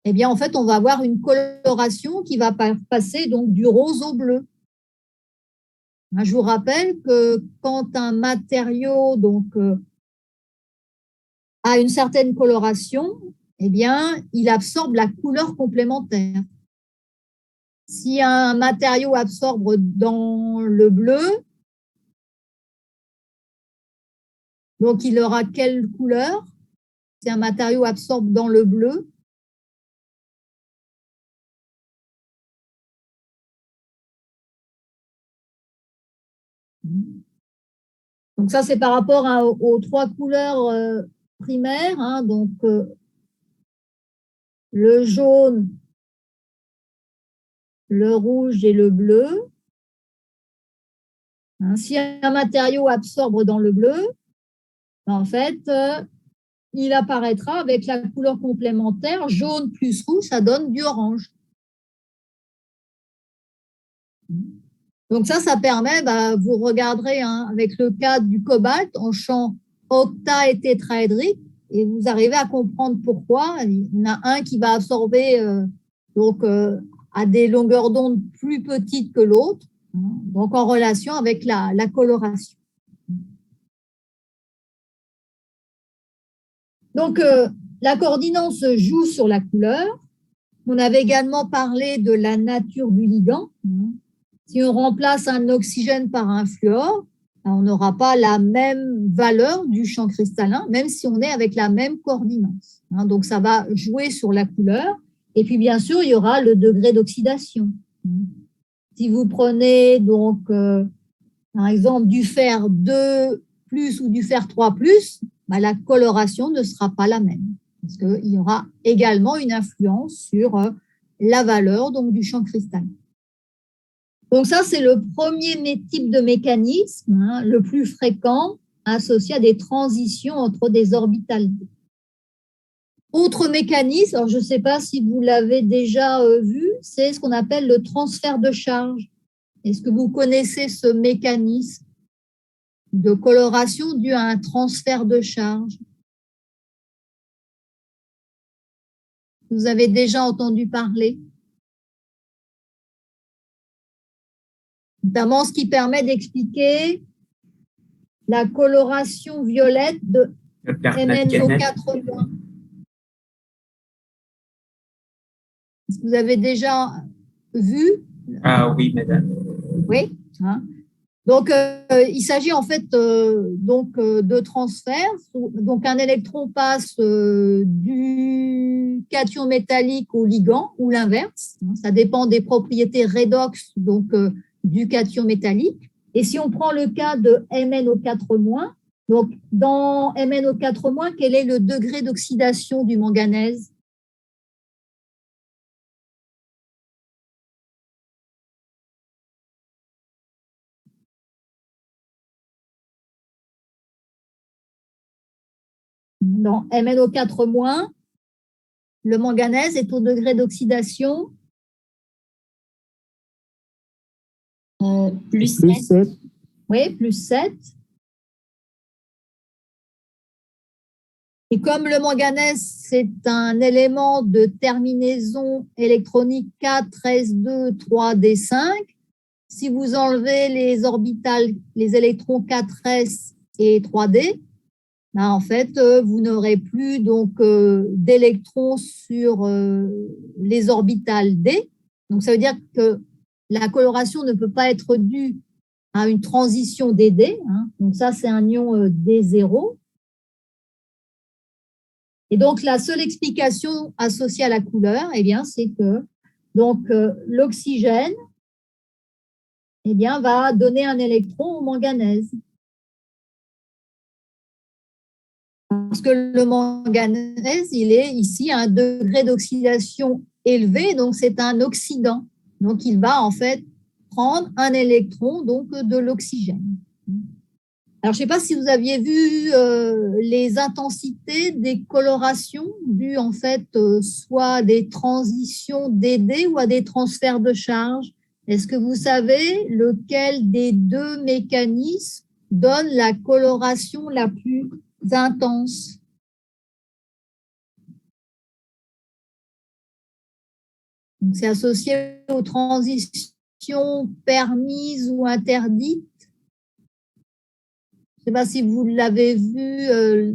eh bien, en fait, on va avoir une coloration qui va passer donc du rose au bleu. Je vous rappelle que quand un matériau donc, a une certaine coloration, eh bien, il absorbe la couleur complémentaire. Si un matériau absorbe dans le bleu, donc il aura quelle couleur? Si un matériau absorbe dans le bleu, donc ça, c'est par rapport aux 3 couleurs primaires, donc le jaune, le rouge et le bleu. Si un matériau absorbe dans le bleu, en fait, il apparaîtra avec la couleur complémentaire jaune plus rouge, ça donne du orange. Donc ça permet, vous regarderez avec le cas du cobalt en champ octa et tétraédrique et vous arrivez à comprendre pourquoi. Il y en a un qui va absorber donc, à des longueurs d'onde plus petites que l'autre, donc en relation avec la coloration. Donc la coordinance joue sur la couleur. On avait également parlé de la nature du ligand. Si on remplace un oxygène par un fluor, on n'aura pas la même valeur du champ cristallin, même si on est avec la même coordinance. Donc, ça va jouer sur la couleur. Et puis, bien sûr, il y aura le degré d'oxydation. Si vous prenez donc, par exemple, du fer 2 plus ou du fer 3 plus, la coloration ne sera pas la même. Parce qu'il y aura également une influence sur la valeur donc, du champ cristallin. Donc ça, c'est le premier type de mécanisme, le plus fréquent, associé à des transitions entre des orbitales d. Autre mécanisme, alors je ne sais pas si vous l'avez déjà vu, c'est ce qu'on appelle le transfert de charge. Est-ce que vous connaissez ce mécanisme de coloration dû à un transfert de charge? Vous avez déjà entendu parler? Notamment ce qui permet d'expliquer la coloration violette de MnO4-. Est-ce que vous avez déjà vu? Ah oui, madame. Oui. Donc, il s'agit en fait de transfert. Donc, un électron passe du cation métallique au ligand ou l'inverse. Ça dépend des propriétés redox donc, du cation métallique. Et si on prend le cas de MnO4-, donc dans MnO4-, quel est le degré d'oxydation du manganèse? Dans MnO4-, le manganèse est au degré d'oxydation plus 7. Oui, plus 7. Et comme le manganèse, c'est un élément de terminaison électronique 4, S2, 3D5, si vous enlevez les orbitales, les électrons 4s et 3d, en fait, vous n'aurez plus donc d'électrons sur les orbitales d. Donc, ça veut dire que la coloration ne peut pas être due à une transition dd. Donc, ça, c'est un ion D0. Et donc, la seule explication associée à la couleur, eh bien, c'est que donc l'oxygène eh bien, va donner un électron au manganèse. Parce que le manganèse, il est ici à un degré d'oxydation élevé, donc c'est un oxydant. Donc, il va en fait prendre un électron donc, de l'oxygène. Alors, je ne sais pas si vous aviez vu les intensités des colorations dues en fait soit à des transitions dd ou à des transferts de charge. Est-ce que vous savez lequel des deux mécanismes donne la coloration la plus intense? C'est associé aux transitions permises ou interdites. Je ne sais pas si vous l'avez vu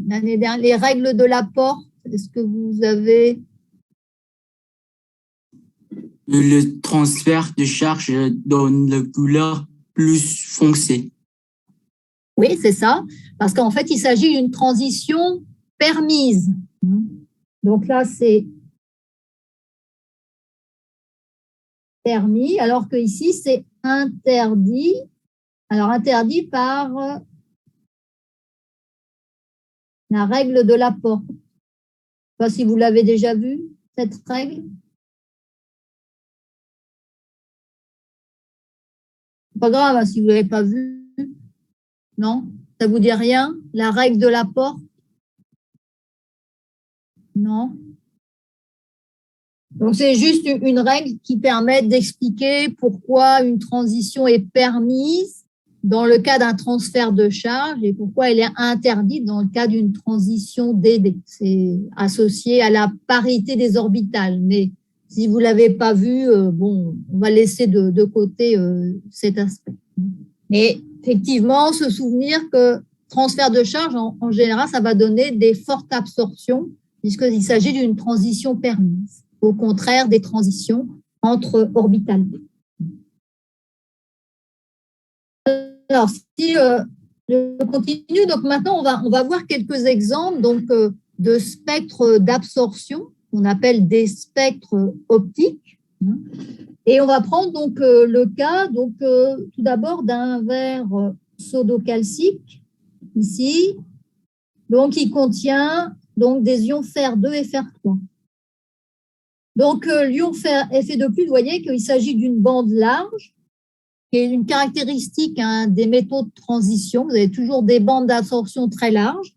l'année dernière, les règles de Laporte. Est-ce que vous avez… Le transfert de charge donne la couleur plus foncée. Oui, c'est ça. Parce qu'en fait, il s'agit d'une transition permise. Donc là, c'est permis, alors que ici, c'est interdit. Alors, interdit par la règle de Laporte. Je ne sais pas si vous l'avez déjà vu, cette règle. Pas grave si vous ne l'avez pas vu. Non? Ça ne vous dit rien? La règle de Laporte? Non? Donc, c'est juste une règle qui permet d'expliquer pourquoi une transition est permise dans le cas d'un transfert de charge et pourquoi elle est interdite dans le cas d'une transition dd. C'est associé à la parité des orbitales. Mais si vous ne l'avez pas vu, bon, on va laisser de côté cet aspect. Mais effectivement, se souvenir que transfert de charge, en général, ça va donner des fortes absorptions puisqu'il s'agit d'une transition permise, au contraire des transitions entre orbitales d. Alors, si je continue, donc maintenant, on va voir quelques exemples donc, de spectres d'absorption, qu'on appelle des spectres optiques. Et on va prendre donc le cas, donc, tout d'abord d'un verre sodocalcique, ici, donc qui contient donc, des ions fer2 et fer3. Donc, l'ion Fe2+, vous voyez qu'il s'agit d'une bande large, qui est une caractéristique des métaux de transition. Vous avez toujours des bandes d'absorption très larges.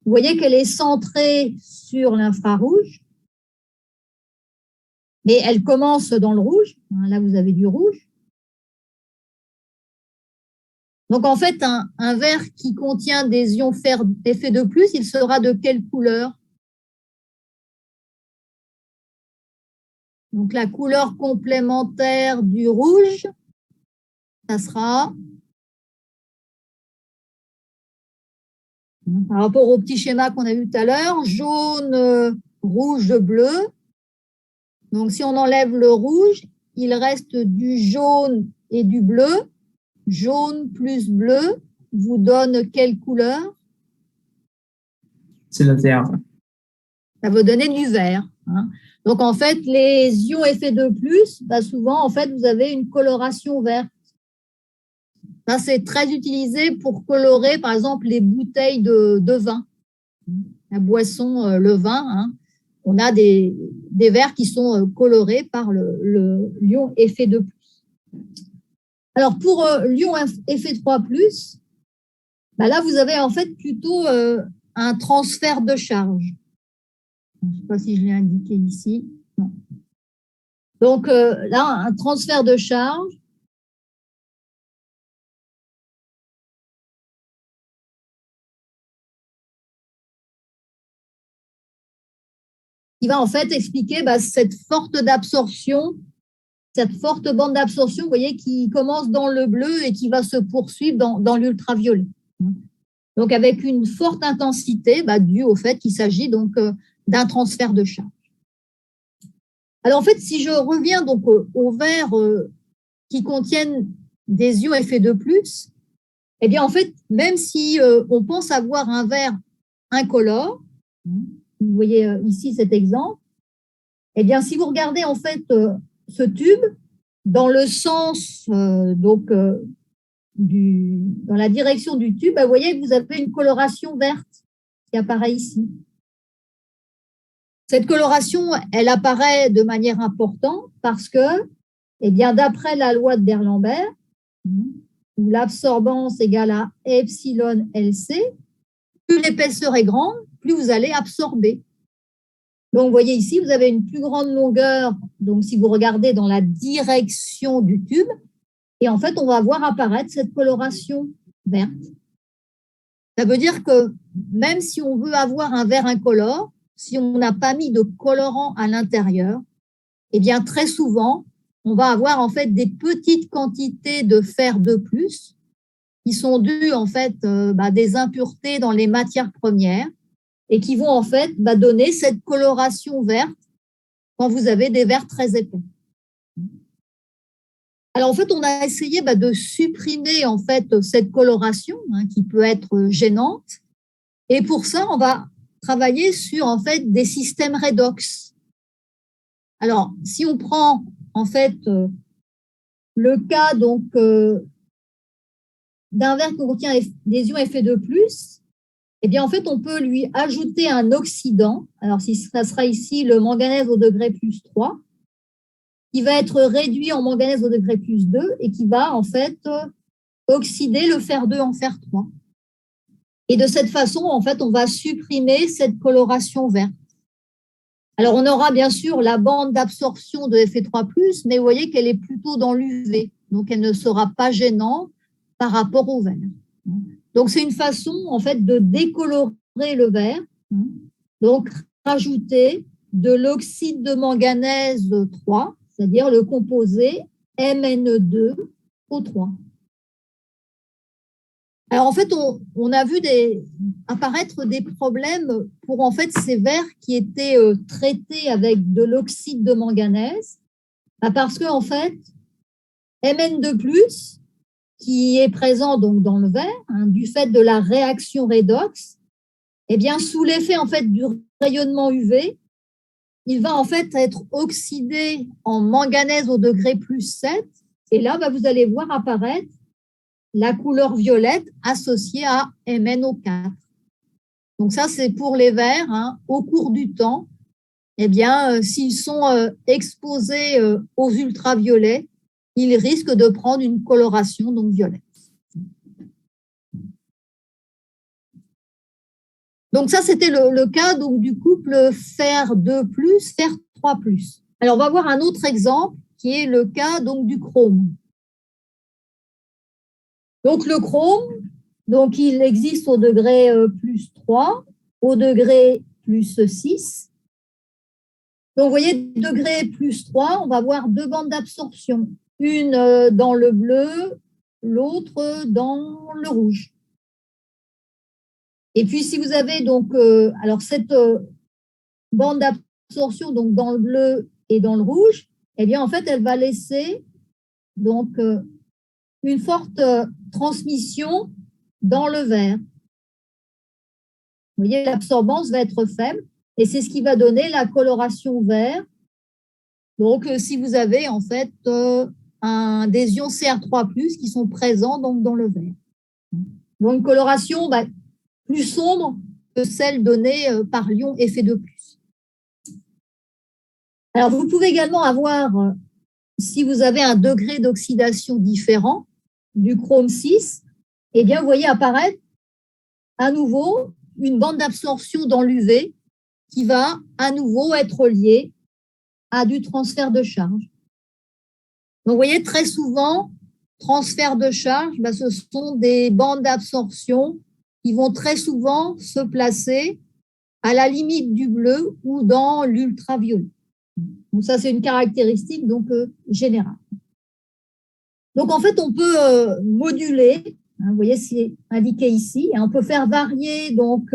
Vous voyez qu'elle est centrée sur l'infrarouge, mais elle commence dans le rouge. Là, vous avez du rouge. Donc, en fait, un verre qui contient des ions Fe2+, il sera de quelle couleur? Donc, la couleur complémentaire du rouge, ça sera, par rapport au petit schéma qu'on a vu tout à l'heure, jaune, rouge, bleu. Donc, si on enlève le rouge, il reste du jaune et du bleu. Jaune plus bleu vous donne quelle couleur? C'est le vert. Ça va donner du vert. Donc, en fait, les ions Fe2+, bah, souvent, en fait, vous avez une coloration verte. Ça, c'est très utilisé pour colorer, par exemple, les bouteilles de vin. La boisson, le vin, on a des verres qui sont colorés par l'ion Fe2+. Alors, pour l'ion Fe3+, bah là, vous avez en fait plutôt un transfert de charge. Je ne sais pas si je l'ai indiqué ici. Non. Donc, là, un transfert de charge. Qui va en fait expliquer cette forte d'absorption, cette forte bande d'absorption, vous voyez, qui commence dans le bleu et qui va se poursuivre dans l'ultraviolet. Donc, avec une forte intensité due au fait qu'il s'agit donc d'un transfert de charge. Alors, en fait, si je reviens donc aux verres qui contiennent des ions Fe2+, eh bien, en fait, même si on pense avoir un verre incolore, vous voyez ici cet exemple, eh bien, si vous regardez en fait ce tube, dans le sens, dans la direction du tube, vous voyez que vous avez une coloration verte qui apparaît ici. Cette coloration, elle apparaît de manière importante parce que, eh bien, d'après la loi de D'Alembert, où l'absorbance égale à epsilon LC, plus l'épaisseur est grande, plus vous allez absorber. Donc, vous voyez ici, vous avez une plus grande longueur, donc si vous regardez dans la direction du tube, et en fait, on va voir apparaître cette coloration verte. Ça veut dire que même si on veut avoir un verre incolore, si on n'a pas mis de colorant à l'intérieur, eh bien, très souvent, on va avoir en fait des petites quantités de Fe2+, qui sont dues en fait des impuretés dans les matières premières, et qui vont en fait donner cette coloration verte quand vous avez des verres très épais. Alors en fait, on a essayé de supprimer en fait cette coloration qui peut être gênante, et pour ça, on va travailler sur en fait des systèmes redox. Alors, si on prend en fait le cas donc d'un verre qui contient des ions Fe2+, eh bien, en fait, on peut lui ajouter un oxydant. Alors, ça sera ici le manganèse au degré +3, qui va être réduit en manganèse au degré +2 et qui va, en fait, oxyder le fer2 en fer3. Et de cette façon, en fait, on va supprimer cette coloration verte. Alors, on aura bien sûr la bande d'absorption de Fe3+, mais vous voyez qu'elle est plutôt dans l'UV, donc elle ne sera pas gênante par rapport au vert. Donc, c'est une façon, en fait, de décolorer le verre. Donc, rajouter de l'oxyde de manganèse 3, c'est-à-dire le composé Mn2O3. Alors, en fait, on a vu apparaître des problèmes pour, en fait, ces verres qui étaient traités avec de l'oxyde de manganèse, parce que, en fait, Mn2+, qui est présent donc dans le verre, hein, du fait de la réaction redox, eh bien, sous l'effet, en fait, du rayonnement UV, il va, en fait, être oxydé en manganèse au degré +7, et là, vous allez voir apparaître la couleur violette associée à MnO4. Donc ça, c'est pour les verres, hein, au cours du temps, eh bien, s'ils sont exposés aux ultraviolets, ils risquent de prendre une coloration donc violette. Donc ça, c'était le cas donc, du couple fer2+, fer3+. Alors, on va voir un autre exemple qui est le cas donc, du chrome. Donc, le chrome, donc, il existe au degré +3, au degré +6. Donc, vous voyez, degré +3, on va voir deux bandes d'absorption. Une dans le bleu, l'autre dans le rouge. Et puis, si vous avez donc, alors cette bande d'absorption donc dans le bleu et dans le rouge, eh bien, en fait, elle va laisser donc une forte transmission dans le vert. Vous voyez, l'absorbance va être faible et c'est ce qui va donner la coloration vert. Donc, si vous avez en fait des ions Cr3+, qui sont présents donc, dans le vert. Donc, une coloration plus sombre que celle donnée par l'ion Fe2+. Alors, vous pouvez également avoir, si vous avez un degré d'oxydation différent du chrome 6, eh bien, vous voyez apparaître à nouveau une bande d'absorption dans l'UV qui va à nouveau être liée à du transfert de charge. Donc, vous voyez, très souvent, transfert de charge, ce sont des bandes d'absorption qui vont très souvent se placer à la limite du bleu ou dans l'ultraviolet. Donc, ça, c'est une caractéristique donc, générale. Donc, en fait, on peut moduler, hein, vous voyez, c'est indiqué ici, et on peut faire varier donc,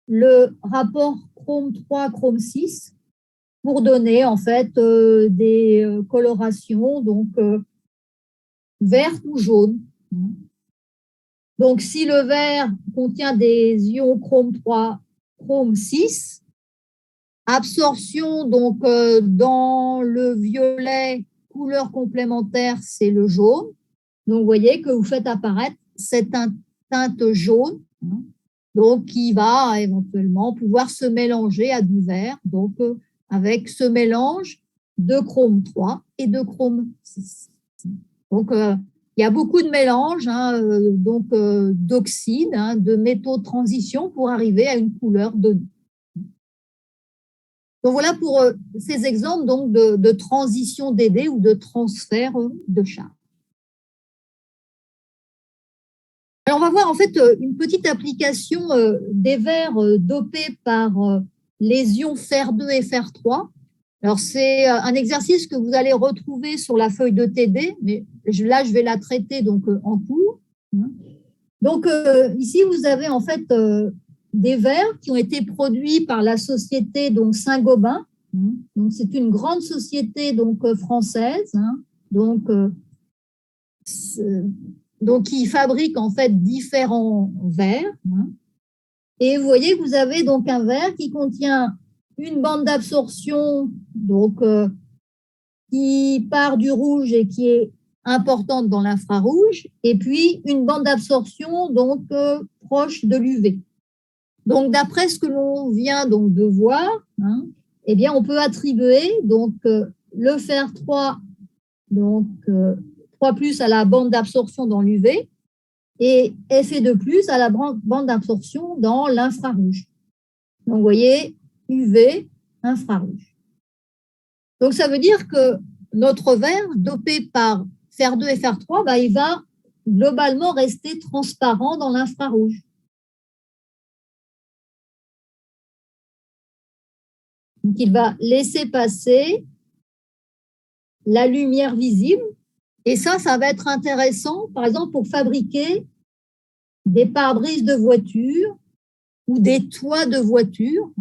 le rapport chrome 3, chrome 6 pour donner en fait des colorations donc vertes ou jaunes. Donc, si le vert contient des ions chrome 3, chrome 6, absorption donc dans le violet, couleur complémentaire, c'est le jaune. Donc, vous voyez que vous faites apparaître cette teinte jaune, hein, donc qui va éventuellement pouvoir se mélanger à du vert, donc avec ce mélange de chrome 3 et de chrome 6. Donc, il y a beaucoup de mélanges hein, d'oxydes, hein, de métaux de transition pour arriver à une couleur donnée. Donc, voilà pour ces exemples donc, de transition d'ED ou de transfert de charge. Alors, on va voir en fait une petite application des verres dopés par les ions fer2 et fer3. Alors, c'est un exercice que vous allez retrouver sur la feuille de TD, mais là, je vais la traiter donc, en cours. Donc, ici, vous avez en fait des verres qui ont été produits par la société donc, Saint-Gobain. Donc, c'est une grande société donc, française. Hein, donc, qui fabrique en fait différents verres. Hein, et vous voyez que vous avez donc un verre qui contient une bande d'absorption donc qui part du rouge et qui est importante dans l'infrarouge, et puis une bande d'absorption donc proche de l'UV. Donc, d'après ce que l'on vient donc de voir, hein, eh bien, on peut attribuer donc le fer 3, donc 3+ à la bande d'absorption dans l'UV et Fe2+ à la bande d'absorption dans l'infrarouge. Donc, vous voyez, UV, infrarouge. Donc, ça veut dire que notre verre, dopé par fer2 et fer3, il va globalement rester transparent dans l'infrarouge. Donc, il va laisser passer la lumière visible. Et ça va être intéressant, par exemple, pour fabriquer des pare-brises de voiture ou des toits de voiture.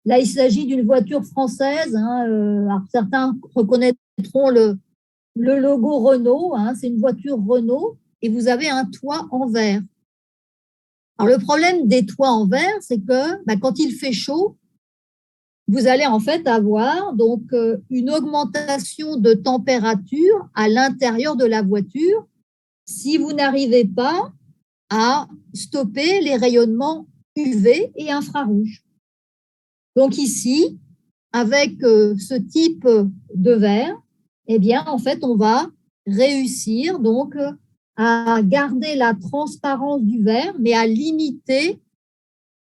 Là, il s'agit d'une voiture française. Alors, certains reconnaîtront le logo Renault. C'est une voiture Renault et vous avez un toit en verre. Alors, le problème des toits en verre, c'est que quand il fait chaud, vous allez en fait avoir donc une augmentation de température à l'intérieur de la voiture si vous n'arrivez pas à stopper les rayonnements UV et infrarouges. Donc ici, avec ce type de verre, eh bien en fait on va réussir donc à garder la transparence du verre, mais à limiter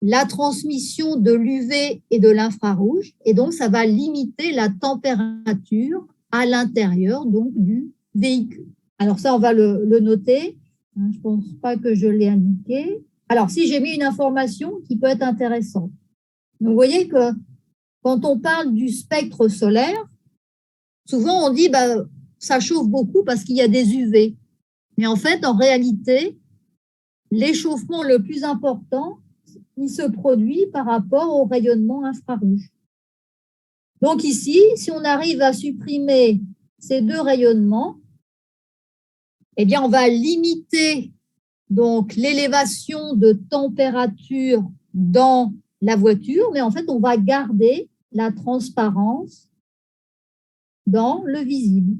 la transmission de l'UV et de l'infrarouge, et donc ça va limiter la température à l'intérieur donc du véhicule. Alors ça, on va le noter. Je ne pense pas que je l'ai indiqué. Alors, si j'ai mis une information qui peut être intéressante. Donc, vous voyez que quand on parle du spectre solaire, souvent on dit ça chauffe beaucoup parce qu'il y a des UV. Mais en fait, en réalité, l'échauffement le plus important, il se produit par rapport au rayonnement infrarouge. Donc ici, si on arrive à supprimer ces deux rayonnements, eh bien, on va limiter donc l'élévation de température dans la voiture, mais en fait, on va garder la transparence dans le visible.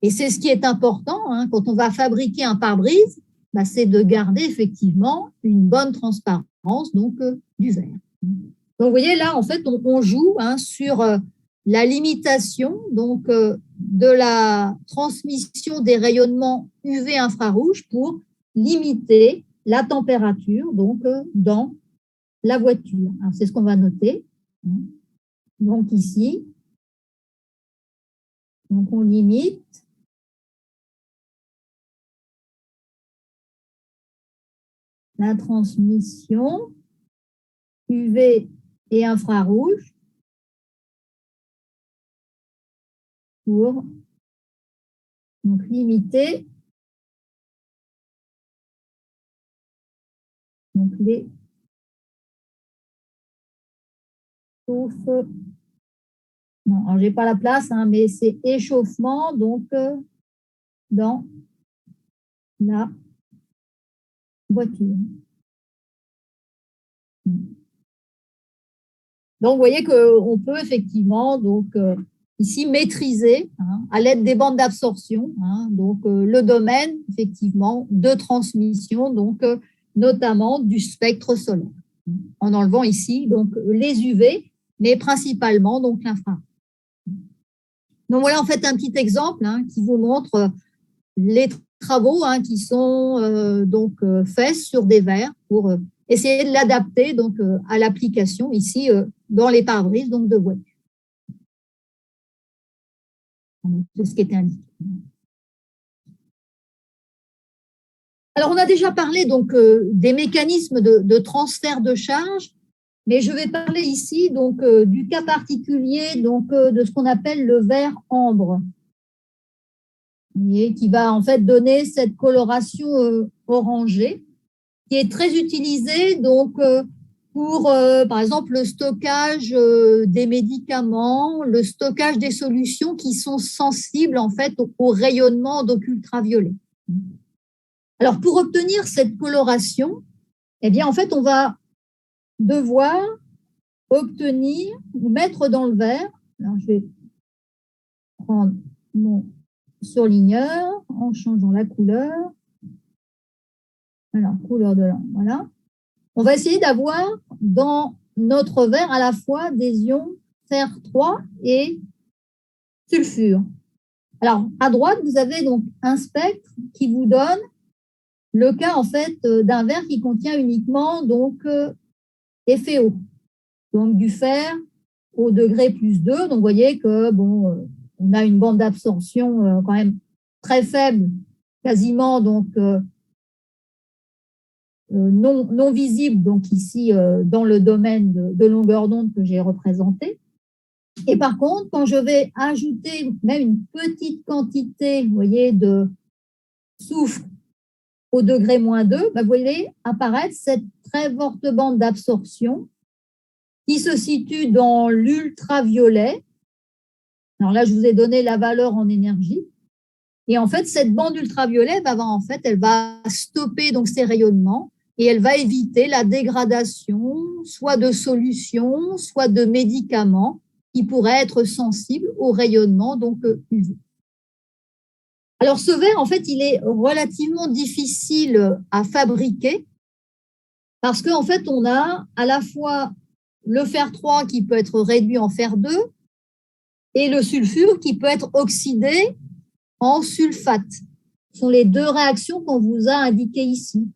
Et c'est ce qui est important quand on va fabriquer un pare-brise, c'est de garder effectivement une bonne transparence donc du verre. Donc, vous voyez là, en fait, on joue sur la limitation donc de la transmission des rayonnements UV infrarouges pour limiter la température donc dans la voiture. C'est ce qu'on va noter. Donc ici, donc on limite la transmission UV et infrarouge pour donc limiter donc les chauffes. Non, alors j'ai pas la place, mais c'est échauffement donc dans la voiture. Donc, vous voyez qu'on peut effectivement donc ici maîtriser à l'aide des bandes d'absorption donc le domaine effectivement de transmission donc notamment du spectre solaire en enlevant ici donc les UV mais principalement donc l'infrarouge. Donc voilà en fait un petit exemple qui vous montre les travaux qui sont donc faits sur des verres pour essayer de l'adapter donc à l'application ici dans les pare-brises donc de voiture. C'est ce qui était indiqué. Alors on a déjà parlé donc des mécanismes de transfert de charge, mais je vais parler ici donc du cas particulier donc de ce qu'on appelle le verre ambre, qui va en fait donner cette coloration orangée, qui est très utilisée donc pour, par exemple, le stockage des médicaments, le stockage des solutions qui sont sensibles en fait au rayonnement donc ultraviolet. Alors, pour obtenir cette coloration, eh bien, en fait, on va devoir obtenir ou mettre dans le verre. Alors, je vais prendre mon surligneur en changeant la couleur. Alors, couleur de lampe, voilà. On va essayer d'avoir dans notre verre à la fois des ions fer 3 et sulfure. Alors, à droite, vous avez donc un spectre qui vous donne le cas en fait d'un verre qui contient uniquement donc FeO, donc du fer au degré +2. Donc, vous voyez que on a une bande d'absorption quand même très faible, quasiment donc non visible, donc ici dans le domaine de longueur d'onde que j'ai représenté. Et par contre, quand je vais ajouter même une petite quantité, vous voyez, de soufre au degré -2, vous voyez apparaître cette très forte bande d'absorption qui se situe dans l'ultraviolet. Alors là, je vous ai donné la valeur en énergie. Et en fait, cette bande ultraviolet, elle va stopper donc ces rayonnements et elle va éviter la dégradation soit de solutions, soit de médicaments qui pourraient être sensibles au rayonnement donc UV. Alors ce verre, en fait, il est relativement difficile à fabriquer parce qu'en fait, on a à la fois le fer 3 qui peut être réduit en fer 2 et le sulfure qui peut être oxydé en sulfate. Ce sont les deux réactions qu'on vous a indiquées ici.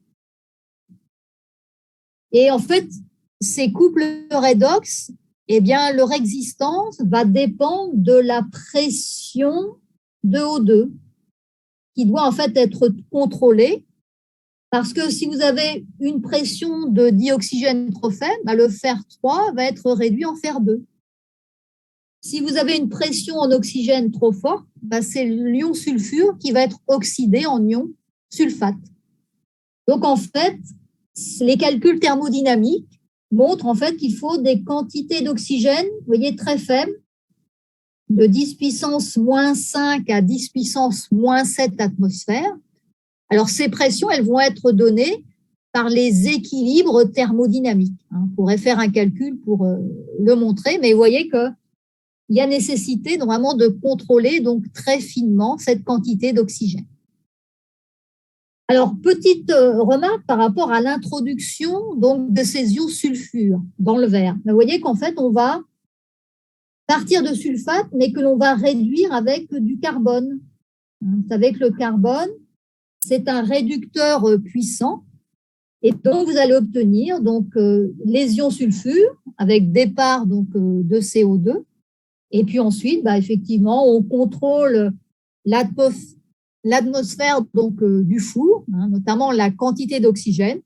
Et en fait, ces couples redox, eh bien, leur existence va dépendre de la pression de O2 qui doit en fait être contrôlée parce que si vous avez une pression de dioxygène trop faible, le fer 3 va être réduit en fer 2. Si vous avez une pression en oxygène trop forte, c'est l'ion sulfure qui va être oxydé en ion sulfate. Donc, en fait, les calculs thermodynamiques montrent en fait qu'il faut des quantités d'oxygène, vous voyez, très faibles, de 10 puissance -5 à 10 puissance -7 atmosphères. Alors, ces pressions, elles vont être données par les équilibres thermodynamiques. On pourrait faire un calcul pour le montrer, mais vous voyez que il y a nécessité vraiment de contrôler donc très finement cette quantité d'oxygène. Alors, petite remarque par rapport à l'introduction donc de ces ions sulfure dans le verre. Vous voyez qu'en fait, on va partir de sulfate, mais que l'on va réduire avec du carbone. Vous savez que le carbone, c'est un réducteur puissant, et donc vous allez obtenir donc les ions sulfure avec départ donc de CO2. Et puis ensuite, effectivement, on contrôle l'atmosphère donc du four, notamment la quantité d'oxygène,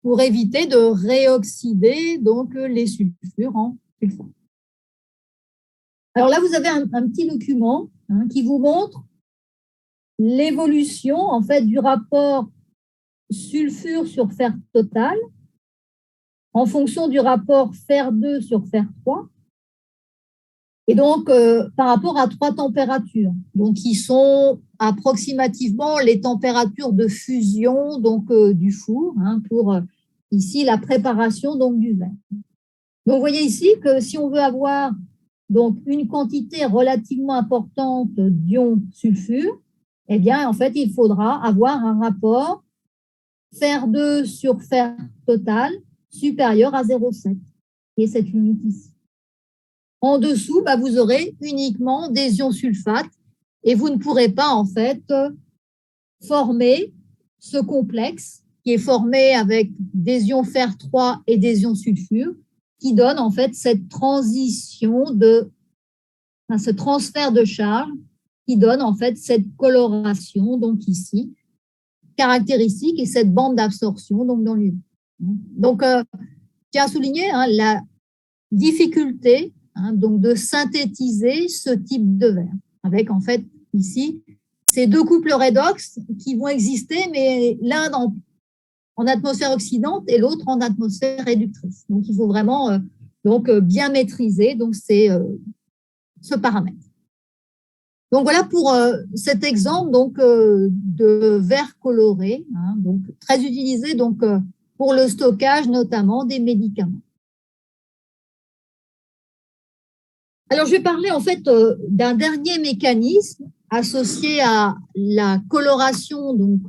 pour éviter de réoxyder donc les sulfures en sulfate. Alors là, vous avez un petit document qui vous montre l'évolution en fait du rapport sulfure sur fer total en fonction du rapport fer 2 sur fer 3. Et donc, par rapport à 3 températures, donc qui sont approximativement les températures de fusion donc du four pour ici la préparation donc du verre. Donc, vous voyez ici que si on veut avoir donc une quantité relativement importante d'ions sulfure, eh bien, en fait, il faudra avoir un rapport fer 2 sur fer total supérieur à 0,7, qui est cette limite ici. En dessous, vous aurez uniquement des ions sulfate et vous ne pourrez pas en fait former ce complexe qui est formé avec des ions fer 3 et des ions sulfure qui donne en fait cette transition ce transfert de charge qui donne en fait cette coloration donc ici caractéristique et cette bande d'absorption donc dans l'UV. Donc, je tiens à souligner la difficulté donc de synthétiser ce type de verre avec en fait ici ces deux couples redox qui vont exister, mais l'un en atmosphère oxydante et l'autre en atmosphère réductrice. Donc, il faut vraiment bien maîtriser donc ce paramètre. Donc, voilà pour cet exemple donc, de verre coloré, donc très utilisé donc, pour le stockage notamment des médicaments. Alors, je vais parler en fait d'un dernier mécanisme associé à la coloration donc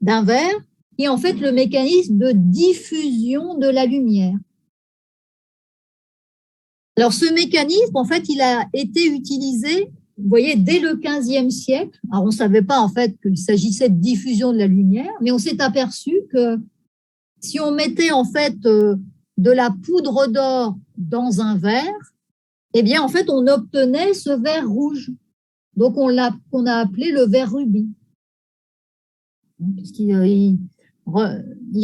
d'un verre, qui est en fait le mécanisme de diffusion de la lumière. Alors, ce mécanisme, en fait, il a été utilisé, vous voyez, dès le XVe siècle. Alors, on ne savait pas en fait qu'il s'agissait de diffusion de la lumière, mais on s'est aperçu que si on mettait en fait de la poudre d'or dans un verre, eh bien, en fait, on obtenait ce verre rouge. Donc, on a appelé le verre rubis. Puisqu'il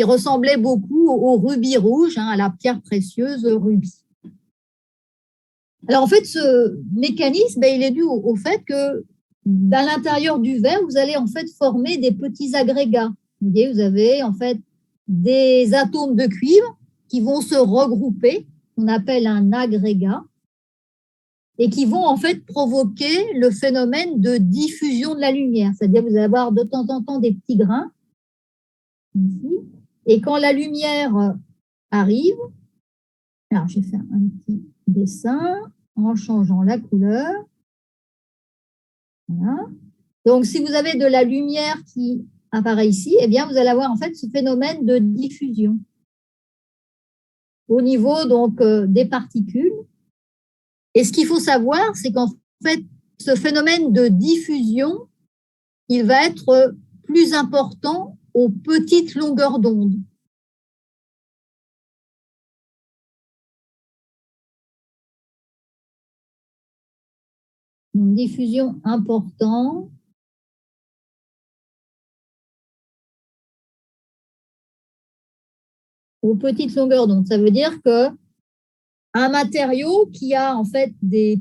ressemblait beaucoup au rubis rouge, à la pierre précieuse rubis. Alors, en fait, ce mécanisme, il est dû au fait que, à l'intérieur du verre, vous allez en fait former des petits agrégats. Vous voyez, vous avez en fait des atomes de cuivre qui vont se regrouper, qu'on appelle un agrégat, et qui vont en fait provoquer le phénomène de diffusion de la lumière. C'est-à-dire vous allez avoir de temps en temps des petits grains, ici, et quand la lumière arrive, alors je vais faire un petit dessin en changeant la couleur. Voilà. Donc, si vous avez de la lumière qui apparaît ici, eh bien, vous allez avoir en fait ce phénomène de diffusion au niveau donc des particules. Et ce qu'il faut savoir, c'est qu'en fait, ce phénomène de diffusion, il va être plus important aux petites longueurs d'onde. Une diffusion importante aux petites longueurs d'onde. Ça veut dire que un matériau qui a en fait des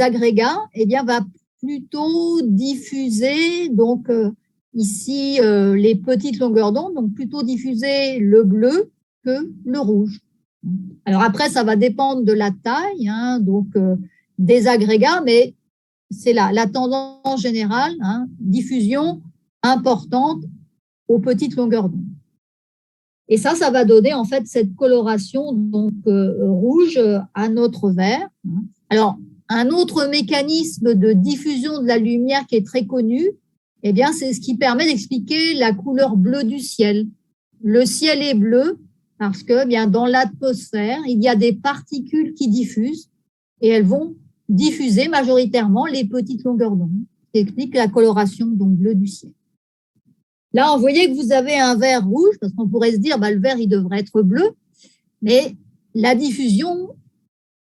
agrégats, eh bien, va plutôt diffuser donc ici les petites longueurs d'onde, donc plutôt diffuser le bleu que le rouge. Alors après, ça va dépendre de la taille, hein, donc des agrégats, mais c'est la tendance générale, hein, diffusion importante aux petites longueurs d'onde. Et ça va donner en fait cette coloration donc rouge à notre vert. Alors, un autre mécanisme de diffusion de la lumière qui est très connu, eh bien, c'est ce qui permet d'expliquer la couleur bleue du ciel. Le ciel est bleu parce que, eh bien, dans l'atmosphère, il y a des particules qui diffusent et elles vont diffuser majoritairement les petites longueurs d'onde. Ça explique la coloration donc bleue du ciel. Là, vous voyez que vous avez un vert rouge, parce qu'on pourrait se dire, bah, le vert, il devrait être bleu, mais la diffusion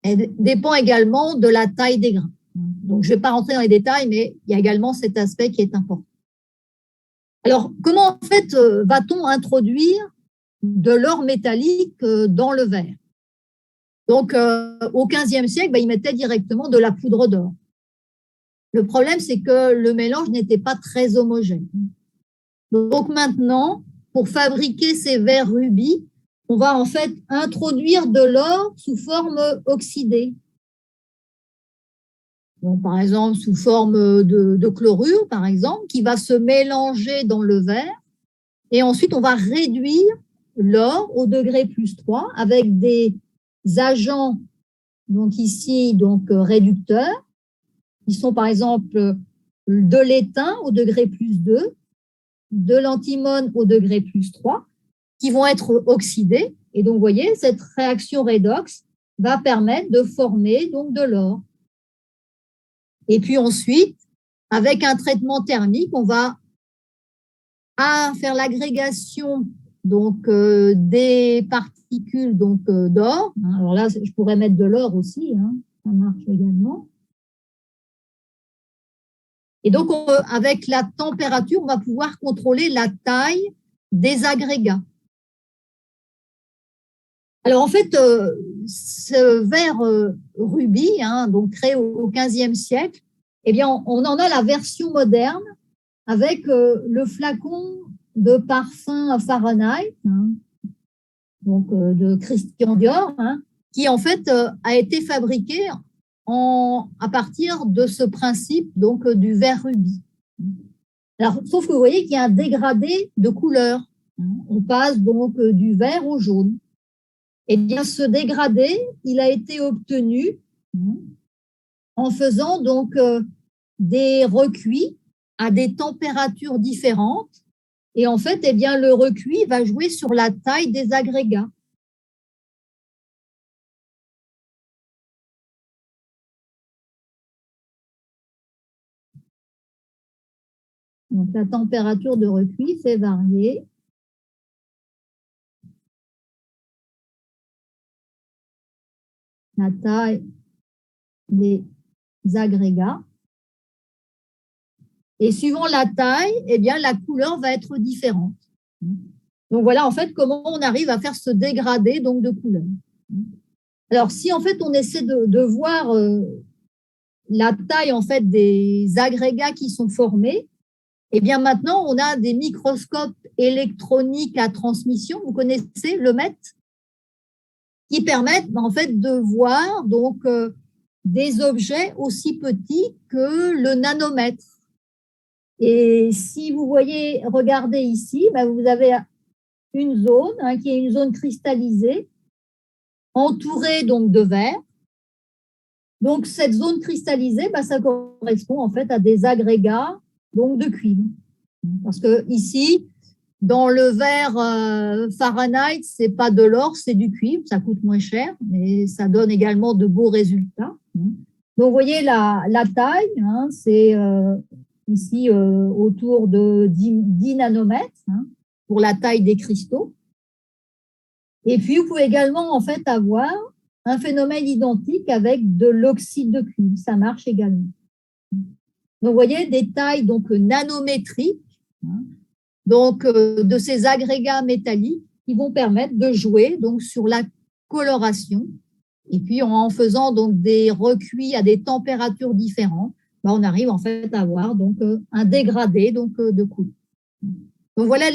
elle dépend également de la taille des grains. Donc, je ne vais pas rentrer dans les détails, mais il y a également cet aspect qui est important. Alors, comment en fait va-t-on introduire de l'or métallique dans le verre? Donc, au XVe siècle, bah, ils mettaient directement de la poudre d'or. Le problème, c'est que le mélange n'était pas très homogène. Donc maintenant, pour fabriquer ces verres rubis, on va en fait introduire de l'or sous forme oxydée. Donc, par exemple, sous forme de chlorure, par exemple, qui va se mélanger dans le verre. Et ensuite, on va réduire l'or au degré +3 avec des agents, donc ici, donc réducteurs, qui sont par exemple de l'étain au degré +2, de l'antimone au degré +3, qui vont être oxydés. Et donc, vous voyez, cette réaction redox va permettre de former donc de l'or. Et puis ensuite, avec un traitement thermique, on va faire l'agrégation donc des particules donc d'or. Alors là, je pourrais mettre de l'or aussi, hein, ça marche également. Et donc, avec la température, on va pouvoir contrôler la taille des agrégats. Alors, en fait, ce verre rubis, hein, donc créé au XVe siècle, eh bien, on en a la version moderne avec le flacon de parfum Fahrenheit, hein, donc de Christian Dior, hein, qui en fait a été fabriqué à partir de ce principe donc du verre rubis. Alors, sauf que vous voyez qu'il y a un dégradé de couleur. On passe donc du vert au jaune. Eh bien, ce dégradé, il a été obtenu en faisant donc des recuits à des températures différentes. Et en fait, eh bien, le recuit va jouer sur la taille des agrégats. Donc, la température de recuit fait varier. La taille des agrégats. Et suivant la taille, eh bien, la couleur va être différente. Donc, voilà en fait comment on arrive à faire ce dégradé donc, de couleur. Alors, si en fait on essaie de voir la taille en fait des agrégats qui sont formés, Eh bien, maintenant, on a des microscopes électroniques à transmission, vous connaissez le MET, qui permettent en fait de voir donc des objets aussi petits que le nanomètre. Et si vous voyez, regardez ici, vous avez une zone qui est une zone cristallisée, entourée donc de verre. Donc cette zone cristallisée, ça correspond en fait à des agrégats donc de cuivre. Parce que ici, dans le verre Fahrenheit, c'est pas de l'or, c'est du cuivre, ça coûte moins cher, mais ça donne également de beaux résultats. Donc, vous voyez la taille, c'est ici autour de 10 nanomètres pour la taille des cristaux. Et puis, vous pouvez également en fait avoir un phénomène identique avec de l'oxyde de cuivre, ça marche également. Donc, vous voyez des tailles donc nanométriques, donc de ces agrégats métalliques qui vont permettre de jouer donc sur la coloration. Et puis en faisant donc des recuits à des températures différentes, on arrive en fait à avoir donc un dégradé donc de couleur. Donc voilà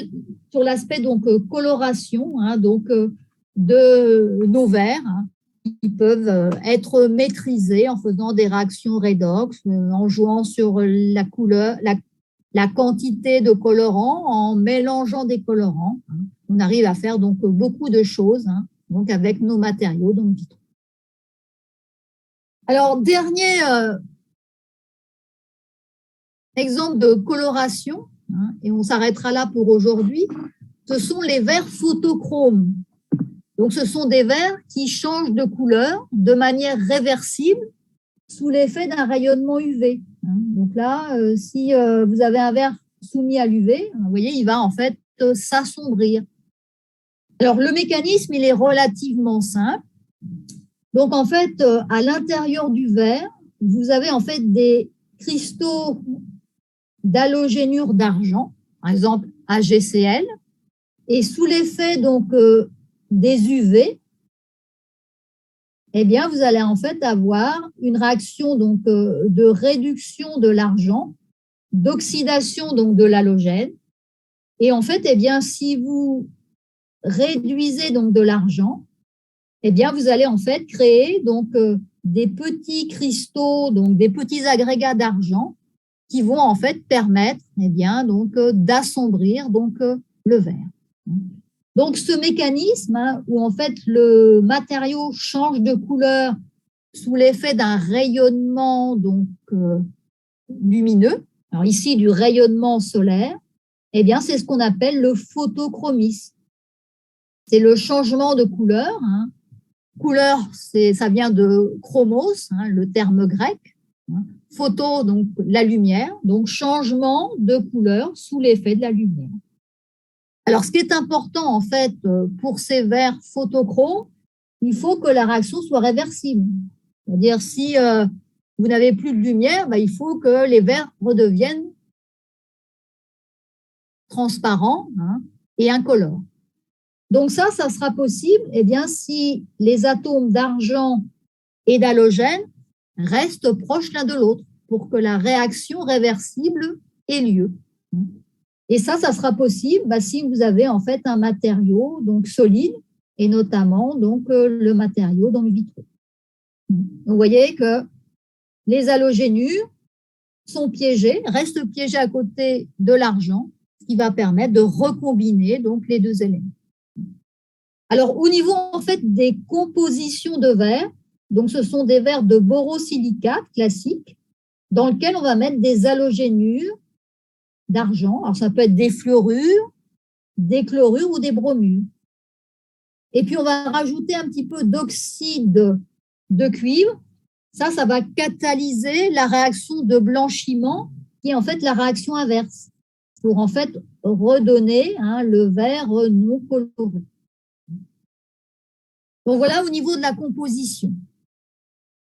sur l'aspect donc coloration donc de nos verres qui peuvent être maîtrisés en faisant des réactions redox, en jouant sur la couleur, la quantité de colorants, en mélangeant des colorants. On arrive à faire donc beaucoup de choses donc avec nos matériaux donc vitraux. Alors, dernier exemple de coloration, et on s'arrêtera là pour aujourd'hui, ce sont les verres photochromes. Donc, ce sont des verres qui changent de couleur de manière réversible sous l'effet d'un rayonnement UV. Donc là, si vous avez un verre soumis à l'UV, vous voyez, il va en fait s'assombrir. Alors, le mécanisme, il est relativement simple. Donc, en fait, à l'intérieur du verre, vous avez en fait des cristaux d'halogénure d'argent, par exemple AgCl, et sous l'effet donc des UV, eh bien, vous allez en fait avoir une réaction donc de réduction de l'argent, d'oxydation donc de l'halogène. Et en fait, eh bien, si vous réduisez donc de l'argent, eh bien, vous allez en fait créer donc des petits cristaux, donc des petits agrégats d'argent qui vont en fait permettre eh bien, donc d'assombrir donc le verre. Donc, ce mécanisme où en fait le matériau change de couleur sous l'effet d'un rayonnement donc lumineux, alors ici du rayonnement solaire, eh bien, c'est ce qu'on appelle le photochromisme. C'est le changement de couleur. Couleur, ça vient de chromos, le terme grec. Photo, donc la lumière, donc changement de couleur sous l'effet de la lumière. Alors, ce qui est important en fait pour ces verres photochromes, il faut que la réaction soit réversible. C'est-à-dire, si vous n'avez plus de lumière, il faut que les verres redeviennent transparents et incolores. Donc ça sera possible eh bien, si les atomes d'argent et d'halogène restent proches l'un de l'autre pour que la réaction réversible ait lieu. Et ça sera possible si vous avez en fait un matériau donc solide et notamment donc le matériau donc vitreux. Donc, vous voyez que les halogénures sont piégées, restent piégées à côté de l'argent, ce qui va permettre de recombiner donc les deux éléments. Alors, au niveau en fait des compositions de verre, donc ce sont des verres de borosilicate classiques dans lesquels on va mettre des halogénures d'argent. Alors, ça peut être des fluorures, des chlorures ou des bromures. Et puis, on va rajouter un petit peu d'oxyde de cuivre. Ça va catalyser la réaction de blanchiment qui est en fait la réaction inverse pour en fait redonner le verre non coloré. Donc, voilà au niveau de la composition.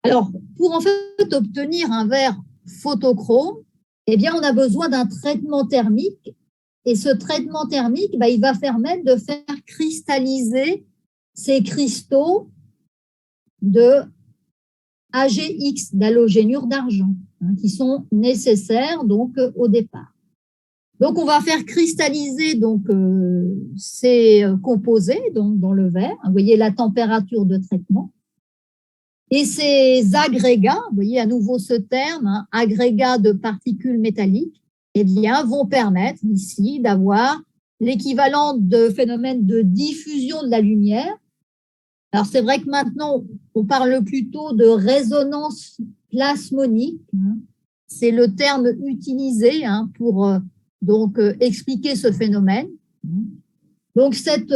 Alors, pour en fait obtenir un verre photochrome, eh bien, on a besoin d'un traitement thermique. Et ce traitement thermique, il va permettre de faire cristalliser ces cristaux de AgX, d'halogénure d'argent, qui sont nécessaires donc au départ. Donc, on va faire cristalliser donc, ces composés donc, dans le verre. Vous voyez la température de traitement. Et ces agrégats, vous voyez à nouveau ce terme, hein, agrégats de particules métalliques, eh bien, vont permettre ici d'avoir l'équivalent de phénomène de diffusion de la lumière. Alors, c'est vrai que maintenant, on parle plutôt de résonance plasmonique. Hein. C'est le terme utilisé hein, pour donc expliquer ce phénomène. Donc, cette